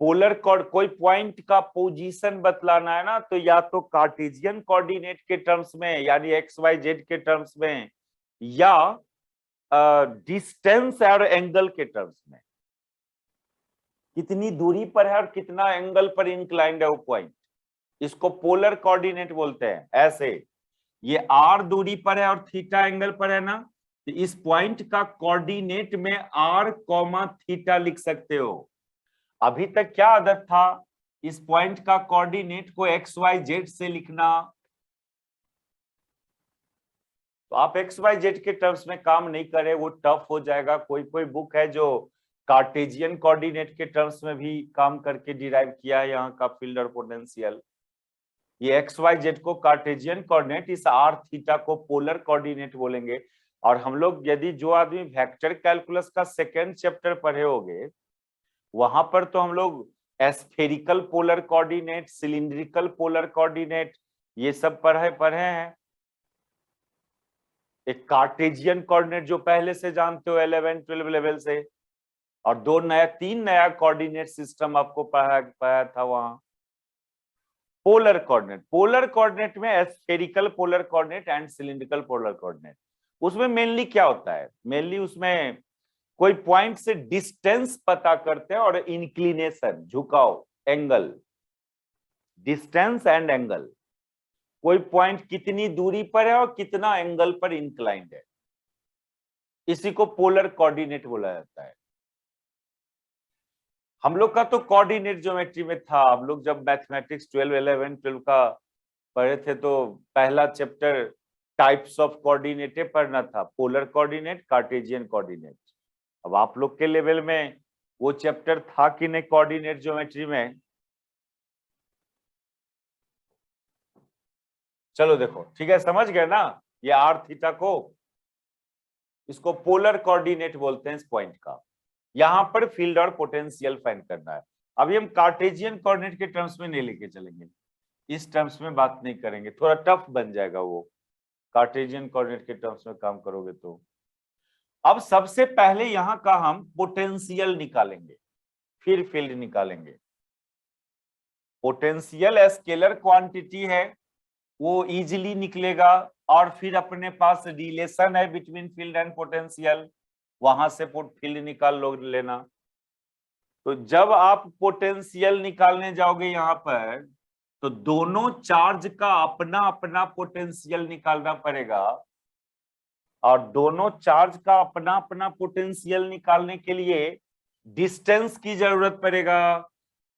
पोलर कोई पॉइंट का पोजीशन बतलाना है ना, तो या तो कार्टेशियन कोऑर्डिनेट के टर्म्स में यानी एक्स वाई जेड के टर्म्स में, या डिस्टेंस और एंगल के टर्म्स में, कितनी दूरी पर है और कितना एंगल पर इंक्लाइंड है वो पॉइंट, इसको पोलर कोऑर्डिनेट बोलते हैं। ऐसे ये r दूरी पर है और थीटा एंगल पर है ना, तो इस पॉइंट का कोऑर्डिनेट में r कॉमा थीटा लिख सकते हो। अभी तक क्या आदत था, इस पॉइंट का कोऑर्डिनेट को एक्स वाई जेड से लिखना, तो आप एक्स वाई जेड के टर्म्स में काम नहीं करें, वो टफ हो जाएगा। कोई कोई बुक है जो कार्टेशियन कोऑर्डिनेट के टर्म्स में भी काम करके डिराइव किया है यहाँ का फील्ड और पोटेंशियल। ये एक्स वाई जेड को कार्टेशियन कोऑर्डिनेट, इस आर थीटा को पोलर कोऑर्डिनेट बोलेंगे। और हम लोग यदि जो आदमी वेक्टर कैलकुलस का सेकेंड चैप्टर पढ़े होंगे, वहां पर तो हम लोग spherical polar coordinate, cylindrical polar coordinate ये सब पढ़े हैं। एक कार्टेशियन कोऑर्डिनेट जो पहले से जानते हो 11-12 लेवल से, और तीन नया कोऑर्डिनेट सिस्टम आपको पढ़ाया था वहां। पोलर कोऑर्डिनेट में spherical polar coordinate and cylindrical polar coordinate, उसमें मेनली क्या होता है, मेनली उसमें कोई पॉइंट से डिस्टेंस पता करते हैं और इंक्लिनेशन, झुकाव, एंगल, डिस्टेंस एंड एंगल, कोई पॉइंट कितनी दूरी पर है और कितना एंगल पर इंक्लाइंड है, इसी को पोलर कोऑर्डिनेट बोला जाता है। हम लोग का तो कोऑर्डिनेट ज्योमेट्री में था, हम लोग जब मैथमेटिक्स 12 का पढ़े थे तो पहला चैप्टर टाइप्स ऑफ कोऑर्डिनेट पढ़ना था, पोलर कोऑर्डिनेट, कार्टेशियन कोऑर्डिनेट। अब आप लोग के लेवल में वो चैप्टर था कि नहीं कोऑर्डिनेट ज्योमेट्री में? चलो देखो, ठीक है, समझ गए ना, ये आर थीटा को, इसको पोलर कोऑर्डिनेट बोलते हैं इस पॉइंट का। यहां पर फील्ड और पोटेंशियल फाइंड करना है। अभी हम कार्टेशियन कोऑर्डिनेट के टर्म्स में नहीं लेके चलेंगे, इस टर्म्स में बात नहीं करेंगे, थोड़ा टफ बन जाएगा वो, कार्टेशियन कोऑर्डिनेट के टर्म्स में काम करोगे तो। अब सबसे पहले यहां का हम पोटेंशियल निकालेंगे, फिर फील्ड निकालेंगे। पोटेंशियल स्केलर क्वांटिटी है, वो इजीली निकलेगा, और फिर अपने पास रिलेशन है बिटवीन फील्ड एंड पोटेंशियल, वहां से फील्ड निकाल लो लेना। तो जब आप पोटेंशियल निकालने जाओगे यहां पर, तो दोनों चार्ज का अपना अपना पोटेंशियल निकालना पड़ेगा, और दोनों चार्ज का अपना अपना पोटेंशियल निकालने के लिए डिस्टेंस की जरूरत पड़ेगा,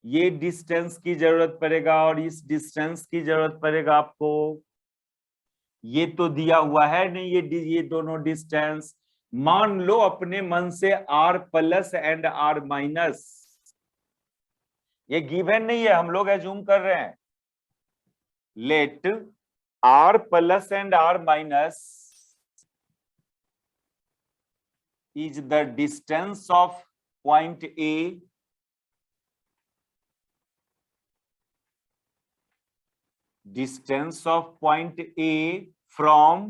ये डिस्टेंस की जरूरत पड़ेगा, और इस डिस्टेंस की जरूरत पड़ेगा आपको। ये तो दिया हुआ है नहीं, ये दोनों डिस्टेंस मान लो अपने मन से r plus and r minus, ये गिवन नहीं है, हम लोग एज्यूम कर रहे हैं। Let r plus and r minus is the distance of point A from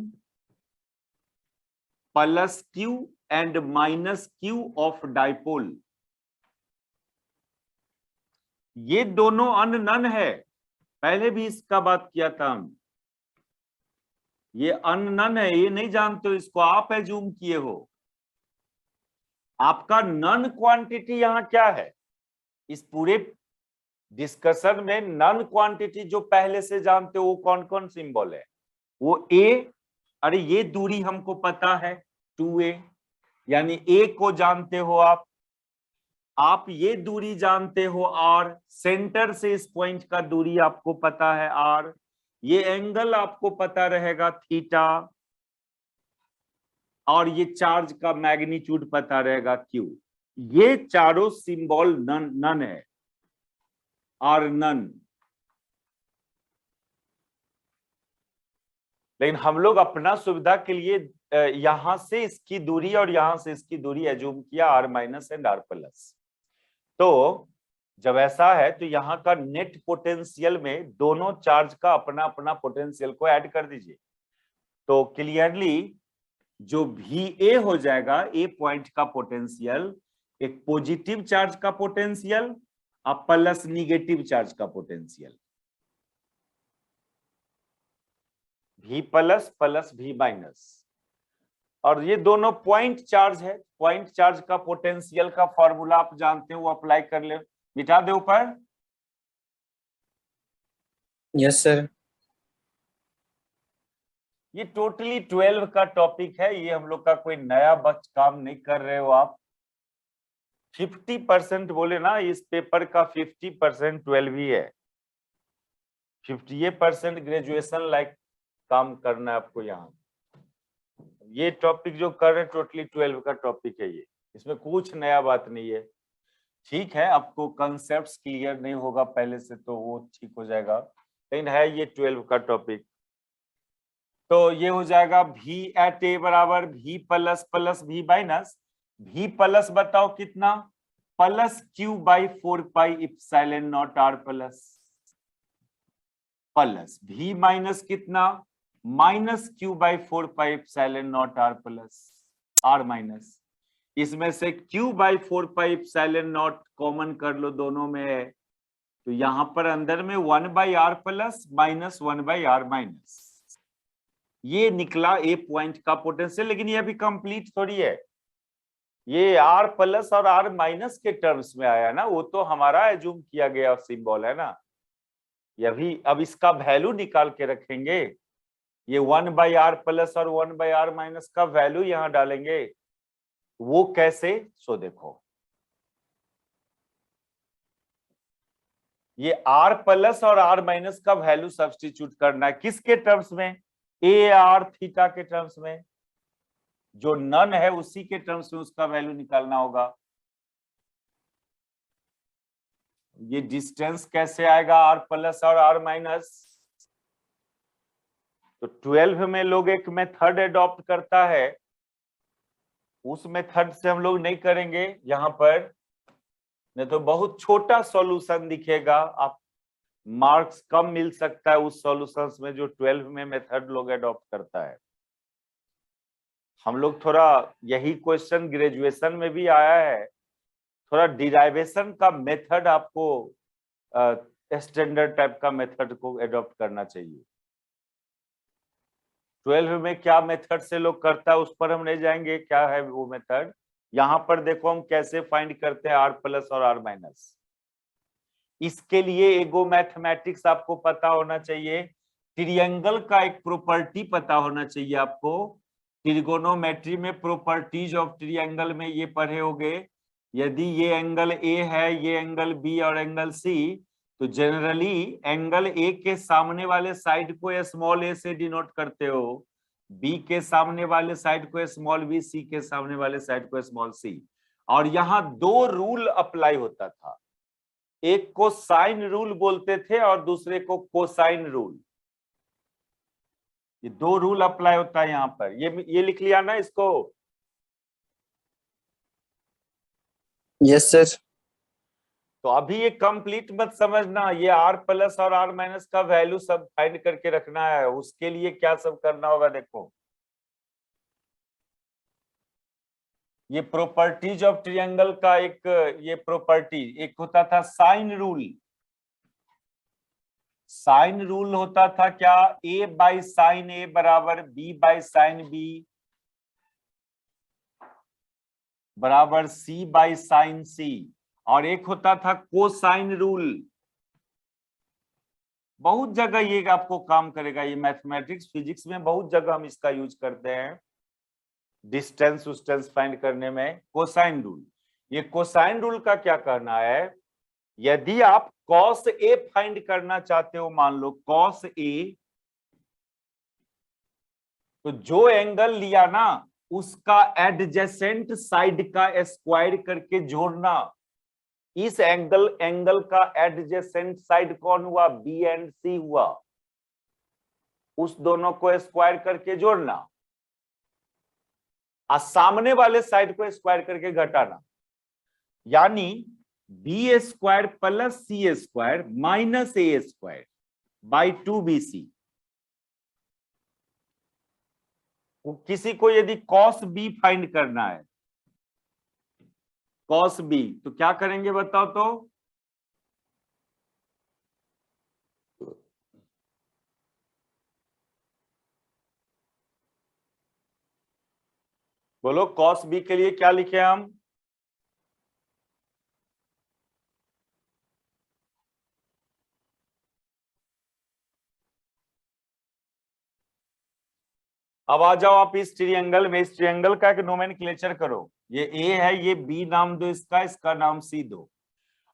plus Q and minus Q of dipole। ये दोनों अननन है, पहले भी इसका बात किया था हम, ये अननन है, ये नहीं जानते हो, इसको आप एज्यूम किए हो। आपका नन क्वांटिटी यहां क्या है, इस पूरे डिस्कशन में नन क्वांटिटी जो पहले से जानते हो वो कौन कौन सिंबल है, वो a, अरे ये दूरी हमको पता है 2a, यानी a को जानते हो आप, आप ये दूरी जानते हो r, सेंटर से इस पॉइंट का दूरी आपको पता है r, ये एंगल आपको पता रहेगा थीटा, और ये चार्ज का मैग्नीट्यूड पता रहेगा q। ये चारों सिंबल नन है, आर नन। लेकिन हम लोग अपना सुविधा के लिए यहां से इसकी दूरी और यहां से इसकी दूरी एज्यूम किया r minus and r plus. तो जब ऐसा है तो यहाँ का नेट पोटेंशियल में दोनों चार्ज का अपना अपना पोटेंशियल को ऐड कर दीजिए, तो क्लियरली जो VA हो जाएगा, ए पॉइंट का पोटेंशियल एक पॉजिटिव चार्ज का पोटेंशियल और प्लस निगेटिव चार्ज का potential, V plus plus V minus, और ये दोनों पॉइंट चार्ज है। पॉइंट चार्ज का पोटेंशियल का फॉर्मूला आप जानते हो, वो अप्लाई कर ले, मिटा दे ऊपर। Yes sir. ये टोटली 12 का टॉपिक है, ये हम लोग का कोई नया बच काम नहीं कर रहे हो आप। 50% बोले ना, इस पेपर का 50% 12 ही है, 50% ग्रेजुएशन लाइक काम करना है आपको यहाँ। ये टॉपिक जो कर रहे हैं टोटली 12 का टॉपिक है, ये इसमें कुछ नया बात नहीं है। ठीक है, आपको कॉन्सेप्ट्स क्लियर नहीं होगा पहले से तो वो ठीक हो जाएगा, लेकिन है ये 12 का टॉपिक। तो ये हो जाएगा V एट A बराबर V plus plus V minus, V plus बताओ कितना, plus Q by 4 pi epsilon naught R plus, plus V minus कितना, minus Q by 4 pi epsilon naught R plus R minus, इसमें से Q by 4 pi epsilon naught common कर लो, दोनों में है, तो यहां पर अंदर में 1 by R plus minus 1 by R minus, ये निकला ए पॉइंट का पोटेंशियल। लेकिन ये अभी कंप्लीट थोड़ी है, ये R प्लस और R माइनस के टर्म्स में आया ना, वो तो हमारा एज्यूम किया गया सिंबल है ना। ये अभी अब इसका वैल्यू निकाल के रखेंगे, ये 1 बाई R प्लस और 1 बाई R माइनस का वैल्यू यहां डालेंगे, वो कैसे, सो देखो ये R प्लस और R माइनस का वैल्यू सब्स्टिट्यूट करना है किसके टर्म्स में, ए आर थीटा के टर्म्स में, जो नन है उसी के टर्म्स में उसका वैल्यू निकालना होगा। ये डिस्टेंस कैसे आएगा, R प्लस और R माइनस, तो 12 में लोग एक मेथड एडॉप्ट करता है, उस मेथड से हम लोग नहीं करेंगे यहाँ पर, नहीं तो बहुत छोटा सॉल्यूशन दिखेगा, आप मार्क्स कम मिल सकता है उस सॉल्यूशंस में जो 12 में मेथड लोग एडॉप्ट करता है। हम लोग थोड़ा, यही क्वेश्चन ग्रेजुएशन में भी आया है, थोड़ा डिराइवेशन का मेथड आपको स्टैंडर्ड टाइप का मेथड को एडॉप्ट करना चाहिए। 12 में क्या मेथड से लोग करता है उस पर हम नहीं जाएंगे, क्या है वो मेथड। यहाँ पर देखो हम कैसे फाइंड करते हैं R प्लस और R माइनस। इसके लिए एगो मैथमेटिक्स आपको पता होना चाहिए, ट्रायंगल का एक प्रॉपर्टी पता होना चाहिए आपको। ट्रिगोनोमेट्री में प्रॉपर्टीज ऑफ ट्रायंगल में ये पढ़े होंगे, यदि ये एंगल A है, ये एंगल B और एंगल C, तो जनरली एंगल A के सामने वाले साइड को स्मॉल a से डिनोट करते हो, B के सामने वाले साइड को स्मॉल b, C के सामने वाले साइड को स्मॉल c। और यहाँ दो रूल अप्लाई होता था, एक को साइन रूल बोलते थे और दूसरे को कोसाइन रूल। ये दो रूल अप्लाई होता है यहाँ पर, ये लिख लिया ना इसको। Yes sir. तो अभी ये कंप्लीट मत समझना, ये R प्लस और R माइनस का वैल्यू सब फाइंड करके रखना है, उसके लिए क्या सब करना होगा देखो। ये प्रॉपर्टीज ऑफ ट्रायंगल का एक ये प्रॉपर्टी, एक होता था साइन रूल। साइन रूल होता था क्या, A बाई साइन A बराबर B बाई साइन B बराबर C बाई साइन C। और एक होता था कोसाइन रूल। बहुत जगह ये आपको काम करेगा, ये मैथमेटिक्स फिजिक्स में बहुत जगह हम इसका यूज करते हैं डिस्टेंस उस्टेंस फाइंड करने में, कोसाइन रूल। ये कोसाइन रूल का क्या कहना है, यदि आप cos A फाइंड करना चाहते हो, मान लो cos A, तो जो एंगल लिया ना उसका एडजेसेंट साइड का स्क्वायर करके जोड़ना। इस एंगल का एडजेसेंट साइड कौन हुआ, बी एंड सी हुआ, उस दोनों को स्क्वायर करके जोड़ना और सामने वाले साइड को स्क्वायर करके घटाना, यानी b square plus c square minus a square by 2bc। किसी को यदि cos b फाइंड करना है, cos b, तो क्या करेंगे बताओ तो, बोलो cos b के लिए क्या लिखे हम, अब आ जाओ आप इस ट्रायंगल में, इस ट्रायंगल का एक नोमेनक्लेचर करो, ये ए है, ये बी नाम दो इसका, इसका नाम सी दो,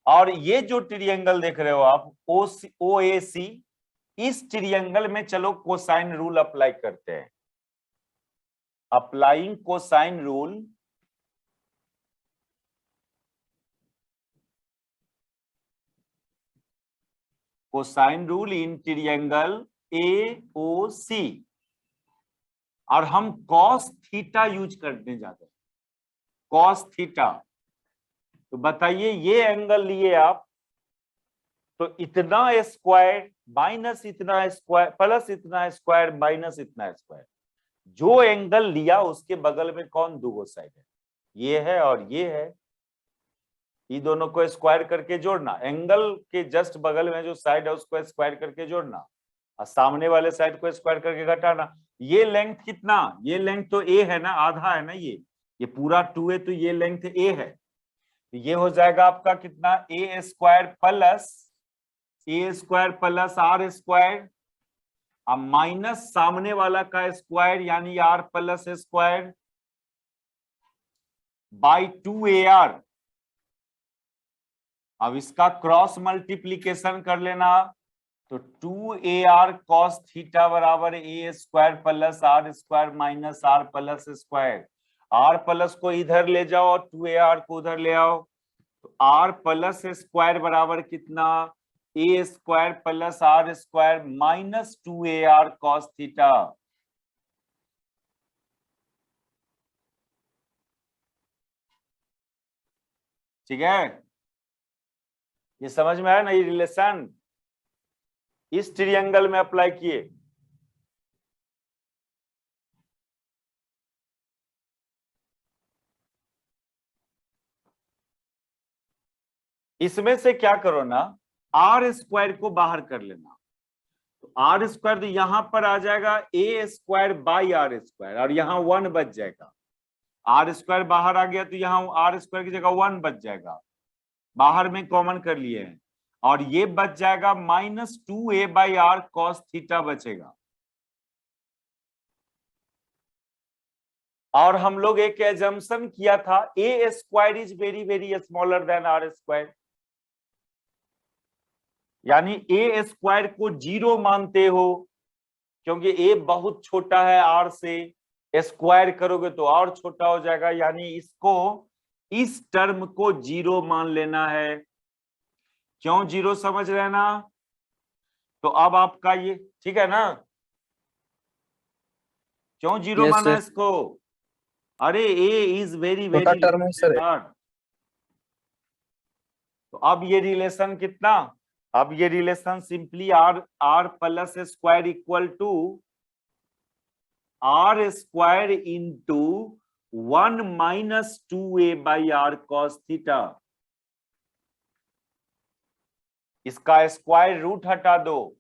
और ये जो ट्रायंगल देख रहे हो आप ओ ए सी, इस ट्रायंगल में चलो कोसाइन रूल अप्लाई करते हैं। Applying cosine rule, cosine rule in triangle A O C, और हम कॉस थीटा यूज करने जाते हैं, कॉस थीटा। तो बताइए ये एंगल लिए आप, तो इतना स्क्वायर माइनस इतना स्क्वायर प्लस इतना स्क्वायर माइनस इतना स्क्वायर, जो एंगल लिया उसके बगल में कौन दो साइड है, ये है और ये है, ये दोनों को स्क्वायर करके जोड़ना, एंगल के जस्ट बगल में जो साइड है उसको स्क्वायर करके जोड़ना और सामने वाले साइड को स्क्वायर करके घटाना। ये लेंथ कितना, ये लेंथ तो ए है ना, आधा है ना, ये पूरा 2 है, तो ये लेंथ ए है, तो ये हो जाएगा आपका कितना, a square plus r square अब माइनस सामने वाला का स्क्वायर यानी r plus square by 2AR। अब इसका क्रॉस मल्टीप्लीकेशन कर लेना, तो 2AR cos थीटा बराबर a square plus r square minus r plus square, r plus को इधर ले जाओ और 2AR को उधर ले आओ, तो आर प्लस स्क्वायर बराबर कितना, a square plus r square minus 2AR cos theta. ठीक है, ये समझ में आया ना, ये रिलेशन इस ट्रायंगल में अप्लाई किए। इसमें से क्या करो ना, आर स्क्वायर को बाहर कर लेना, तो आर स्क्वायर तो यहां पर आ जाएगा ए स्क्वायर बाई आर स्क्वायर, और यहाँ 1 बच जाएगा, आर स्क्वायर बाहर आ गया तो यहाँ आर स्क्वायर की जगह 1 बच जाएगा, बाहर में कॉमन कर लिए हैं, और ये बच जाएगा minus 2a by r cos theta बचेगा। और हम लोग एक एजम्पशन किया था a square is very very smaller than r square, यानी ए स्क्वायर को 0 मानते हो, क्योंकि ए बहुत छोटा है आर से, स्क्वायर करोगे तो और छोटा हो जाएगा, यानी इसको इस टर्म को 0 मान लेना है। क्यों 0 समझ रहे ना, तो अब आपका ये ठीक है ना, क्यों 0 Yes, माना sir. इसको, अरे ए इज वेरी छोटा वेरी term है, sir. तो अब ये रिलेशन कितना, अब ये relation simply r plus square equal to r square into 1 minus 2a by r cos theta, इसका स्क्वायर रूट हटा दो,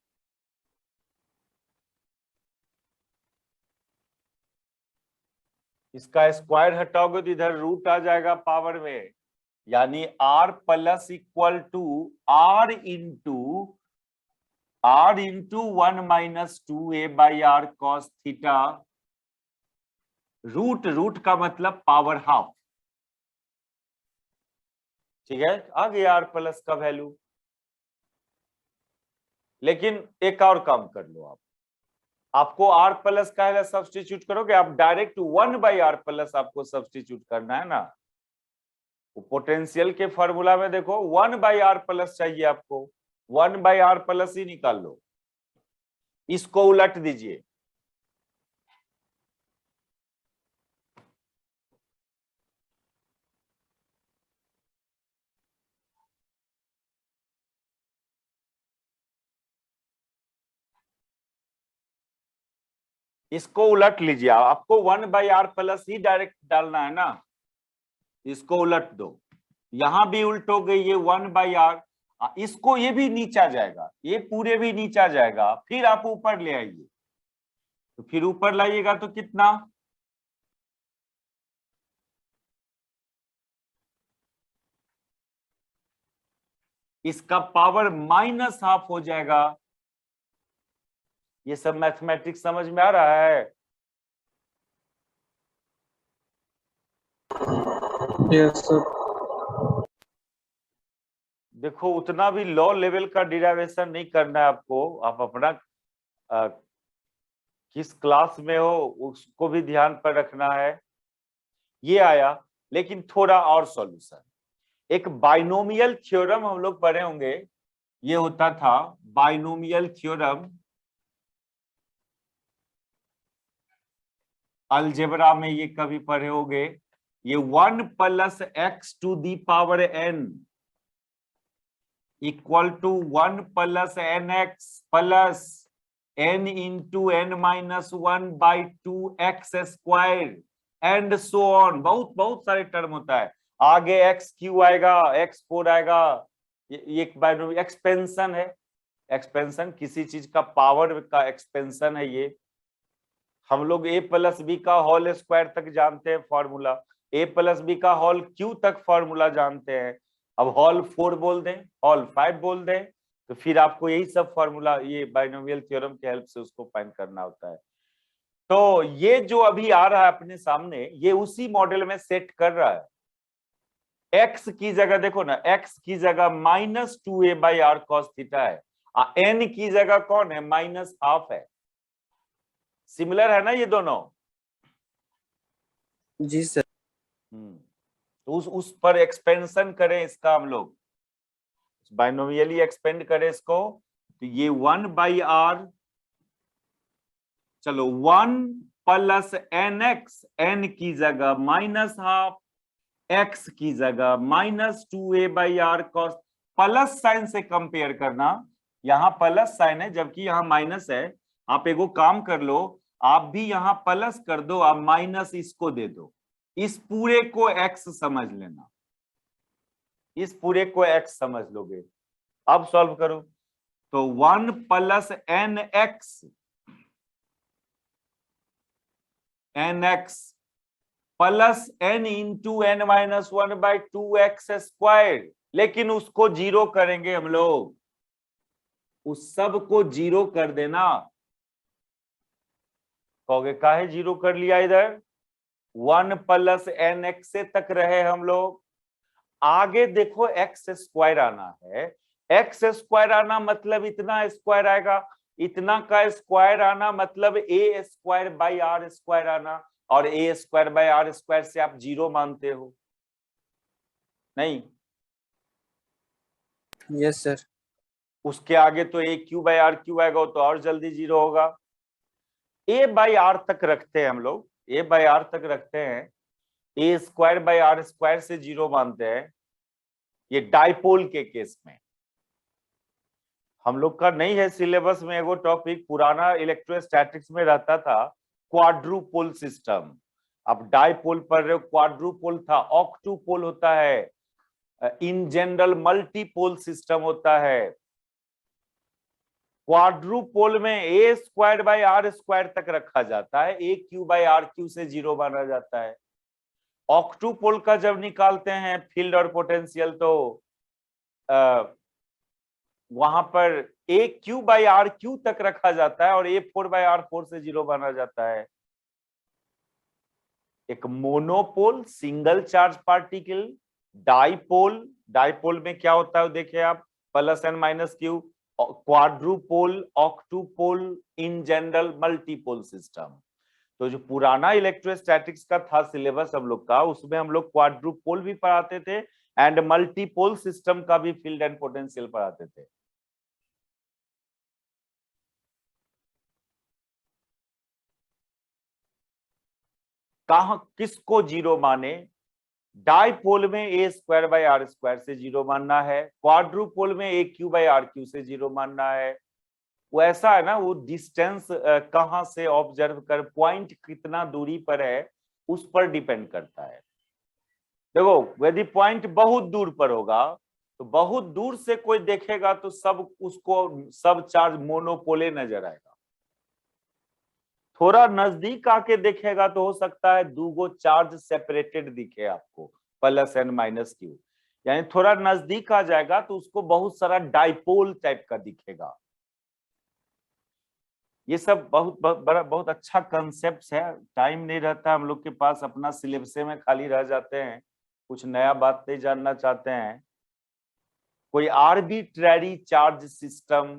इसका स्क्वायर हटाओगे तो इधर रूट आ जाएगा पावर में, यानी r plus equal to r into 1 minus 2a by r cos theta, रूट का मतलब पावर हाफ, ठीक है, आ गया R प्लस का वैल्यू। लेकिन एक और काम कर लो आप, आपको R प्लस का है सब्सटीट्यूट करोगे, आप डायरेक्ट 1/R प्लस आपको सब्सटीट्यूट करना है ना। पोटेंशियल के फॉर्मूला में देखो 1/R प्लस चाहिए आपको, 1/R प्लस ही निकाल लो, इसको उलट दीजिए। इसको उलट लीजिए, आपको 1/R प्लस ही डायरेक्ट डालना है ना, इसको उलट दो, यहां भी उल्ट हो गई ये 1/R, इसको ये भी नीचा जाएगा, ये पूरे भी नीचा जाएगा, फिर आप ऊपर ले आइए, तो फिर ऊपर लाइएगा तो कितना, इसका पावर -½ हो जाएगा। ये सब मैथमेटिक्स समझ में आ रहा है? Yes sir. देखो उतना भी लो लेवल का डिराइवेशन नहीं करना है आपको, आप अपना किस क्लास में हो उसको भी ध्यान पर रखना है। ये आया, लेकिन थोड़ा और सॉल्यूशन, एक बाइनोमियल थ्योरम हम लोग पढ़े होंगे, ये होता था बाइनोमियल थ्योरम, अलजेब्रा में ये कभी पढ़े होंगे, ये 1 + x⁴n equal to 1 + nx plus n into n-1/2x² and so on, बहुत बहुत सारे टर्म होता है, आगे x³ आएगा, x4 आएगा, ये एक बाइनोमियल एक्सपेंशन है, एक्सपेंशन किसी चीज का पावर का एक्सपेंशन है। ये हम लोग a + b का होल स्क्वायर तक जानते हैं फॉर्मूला, a + b का होल q तक फॉर्मूला जानते हैं, अब होल 4 बोल दें, होल 5 बोल दें, तो फिर आपको यही सब फॉर्मूला ये बाइनोमियल थ्योरम की हेल्प से उसको फाइंड करना होता है। तो ये जो अभी आ रहा है अपने सामने, ये उसी मॉडल में सेट कर रहा है। x की जगह देखो ना, x की जगह -2a/r cos थीटा है, n की जगह कौन है, -½ है। सिमिलर है ना ये दोनों? जी सर। तो उस पर एक्सपेंशन करें इसका, हम लोग बाइनोमियली एक्सपेंड करें इसको, तो ये 1/r, चलो 1 + nx, n की जगह -½ x की जगह -2a/r cos, प्लस साइन से कंपेयर करना, यहां प्लस साइन है जबकि यहां माइनस है, आप एगो काम कर लो, आप भी यहां प्लस कर दो, आप माइनस इसको दे दो, इस पूरे को x समझ लेना, इस पूरे को x समझ लोगे। अब सॉल्व करो, तो 1 + nx plus n into n-1/2x², लेकिन उसको जीरो करेंगे हम लोग, उस सब को जीरो कर देना। कहोगे काहे जीरो कर लिया, इधर 1 + nx तक रहे हम लोग, आगे देखो x² आना है, x² आना मतलब इतना स्क्वायर आएगा, इतना का स्क्वायर आना मतलब a²/r² आना, और a²/r² से आप 0 मानते हो नहीं? Yes sir. उसके आगे तो a³ आएगा, तो और जल्दी 0 होगा। a/r तक रखते हैं हम लोग, a/r तक रखते हैं, a²/r² से 0 मानते हैं। ये डाइपोल के केस में हम लोग का नहीं है सिलेबस में, एगो टॉपिक पुराना इलेक्ट्रोस्टैटिक्स में रहता था, क्वाड्रुपोल सिस्टम। अब डाइपोल पढ़ रहे हो, क्वाड्रुपोल था, ऑक्टुपोल होता है, इन जनरल मल्टीपोल सिस्टम होता है। क्वाड्रुपोल में a²/r² तक रखा जाता है, a³ से 0 माना जाता है। ऑक्टुपोल का जब निकालते हैं फील्ड और पोटेंशियल, तो वहां पर a³ तक रखा जाता है और a4/r4 से 0 माना जाता है। एक monopole single charge particle, dipole dipole में क्या होता है देखिए आप, plus and minus q, quadrupole, octupole, in general multipole system. तो जो पुराना इलेक्ट्रोस्टैटिक्स का था सिलेबस हम लोग का, उसमें हम लोग क्वाड्रुपोल भी पढ़ाते थे एंड मल्टीपोल सिस्टम का भी फील्ड एंड पोटेंशियल पढ़ाते थे। कहां किसको जीरो माने? डाइपोल में ए स्क्वायर बाई आर स्क्वायर से जीरो मानना है, क्वाड्रुपोल में ए क्यू बाई आर क्यू से जीरो मानना है। वो ऐसा है ना, वो डिस्टेंस कहां से ऑब्जर्व कर, पॉइंट कितना दूरी पर है उस पर डिपेंड करता है। देखो यदि पॉइंट बहुत दूर पर होगा तो बहुत दूर से कोई देखेगा तो सब उसको सब चार्ज मोनोपोले नजर आएगा। थोड़ा नजदीक आके देखेगा तो हो सकता है दूगो चार्ज सेपरेटेड दिखे आपको, प्लस एन माइनस क्यू। यानी थोड़ा नजदीक आ जाएगा तो उसको बहुत सारा डाइपोल टाइप का दिखेगा। ये सब बहुत अच्छा कंसेप्ट है। टाइम नहीं रहता हम लोग के पास, अपना सिलेबस में खाली रह जाते हैं, कुछ नया बात नहीं जानना चाहते हैं। कोई arbitrary charge system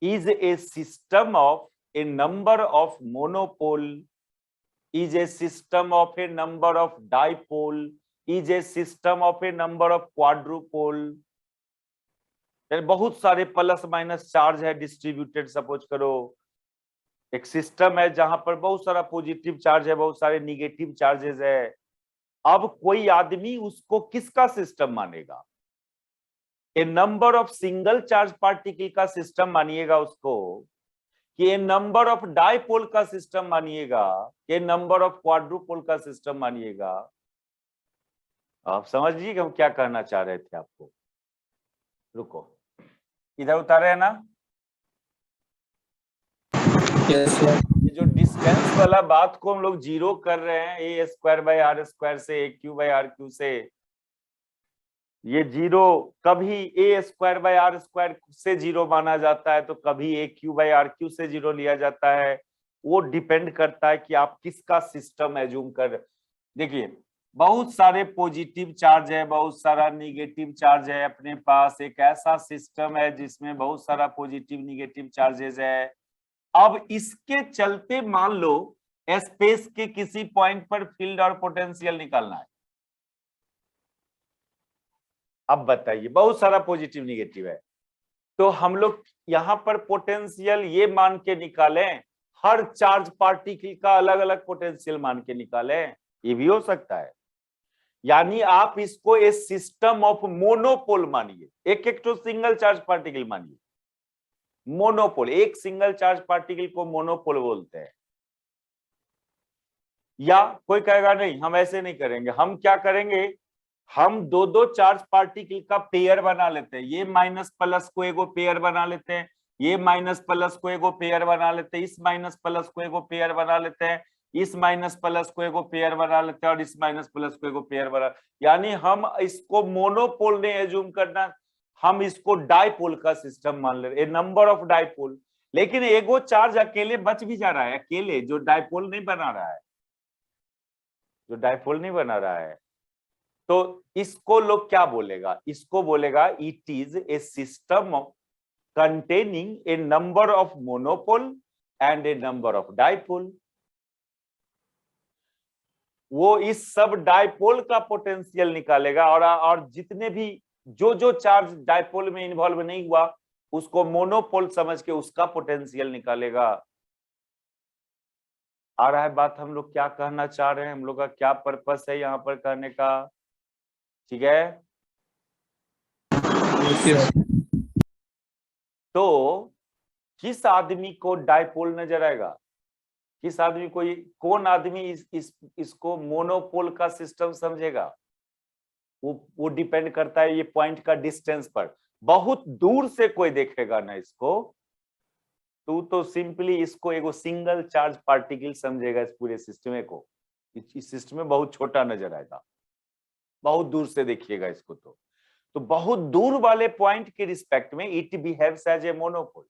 is a system of a number of monopole, is a system of a number of dipole, is a system of a number of quadrupole। बहुत सारे प्लस माइनस चार्ज है डिस्ट्रीब्यूटेड, सपोज करो एक system है जहां पर बहुत सारा पॉजिटिव चार्ज है, बहुत सारे निगेटिव चार्जेस है। अब कोई आदमी उसको किसका सिस्टम मानेगा? A number of single charge particle का सिस्टम मानिएगा उसको, कि ए नंबर ऑफ डाइपोल का सिस्टम मानिएगा, कि नंबर ऑफ क्वाड्रुपोल का सिस्टम मानिएगा? आप समझ लीजिए हम क्या कहना चाह रहे थे आपको। रुको, इधर उतारे है ना? ये जो डिस्टेंस वाला बात को हम लोग जीरो कर रहे हैं, ए स्क्वायर बाई आर स्क्वायर से, ए क्यू बाई आर क्यू से, ये जीरो कभी ए स्क्वायर बाई आर स्क्वायर से जीरो माना जाता है तो कभी ए क्यू बाई आर क्यू से जीरो लिया जाता है। वो डिपेंड करता है कि आप किसका सिस्टम एज्यूम कर। देखिए बहुत सारे पॉजिटिव चार्ज है, बहुत सारा निगेटिव चार्ज है, अपने पास एक ऐसा सिस्टम है जिसमें बहुत सारा पॉजिटिव निगेटिव चार्जेस है। अब इसके चलते मान लो स्पेस के किसी पॉइंट पर फील्ड और पोटेंशियल निकालना है। अब बताइए, बहुत सारा पॉजिटिव निगेटिव है, तो हम लोग यहां पर पोटेंशियल ये मान के निकालें, हर चार्ज पार्टिकल का अलग अलग पोटेंशियल मान के निकालें, ये भी हो सकता है। यानी आप इसको ए सिस्टम ऑफ मोनोपोल मानिए, एक एक तो सिंगल चार्ज पार्टिकल मानिए, मोनोपोल, एक सिंगल चार्ज पार्टिकल को मोनोपोल बोलते हैं। या कोई कहेगा नहीं हम ऐसे नहीं करेंगे, हम क्या करेंगे, हम दो दो चार्ज पार्टिकल का पेयर बना लेते हैं, ये माइनस प्लस को एगो पेयर बना लेते हैं, ये माइनस प्लस को एगो पेयर बना लेते हैं, इस माइनस प्लस को एगो पेयर बना लेते हैं, इस माइनस प्लस को एगो पेयर बना लेते हैं और इस माइनस प्लस को एगो पेयर बना। यानी हम इसको मोनोपोल नहीं एज्यूम करना, हम इसको डाइपोल का सिस्टम मान ले रहे, नंबर ऑफ डाइपोल। लेकिन एगो चार्ज अकेले बच भी जा रहा है, अकेले जो डाइपोल नहीं बना रहा है, जो डाइपोल नहीं बना रहा है, तो इसको लोग क्या बोलेगा, इसको बोलेगा it is a system containing A number of monopole and A number of dipole. वो इस सब डाइपोल का पोटेंशियल निकालेगा और जितने भी जो चार्ज डाइपोल में इन्वॉल्व नहीं हुआ उसको मोनोपोल समझ के उसका पोटेंशियल निकालेगा। आ रहा है बात, हम लोग क्या कहना चाह रहे हैं, हम लोग का क्या पर्पस है यहाँ पर कहने का? ठीक है, तो किस आदमी को डाइपोल नजर आएगा, किस आदमी को, कौन आदमी इसको मोनोपोल का सिस्टम समझेगा? वो डिपेंड करता है ये पॉइंट का डिस्टेंस पर। बहुत दूर से कोई देखेगा ना इसको तो सिंपली इसको एगो सिंगल चार्ज पार्टिकल समझेगा, इस पूरे सिस्टम को। इस सिस्टम में बहुत छोटा नजर आएगा, बहुत दूर से देखिएगा इसको तो बहुत दूर वाले पॉइंट के रिस्पेक्ट में it behaves as a monopole.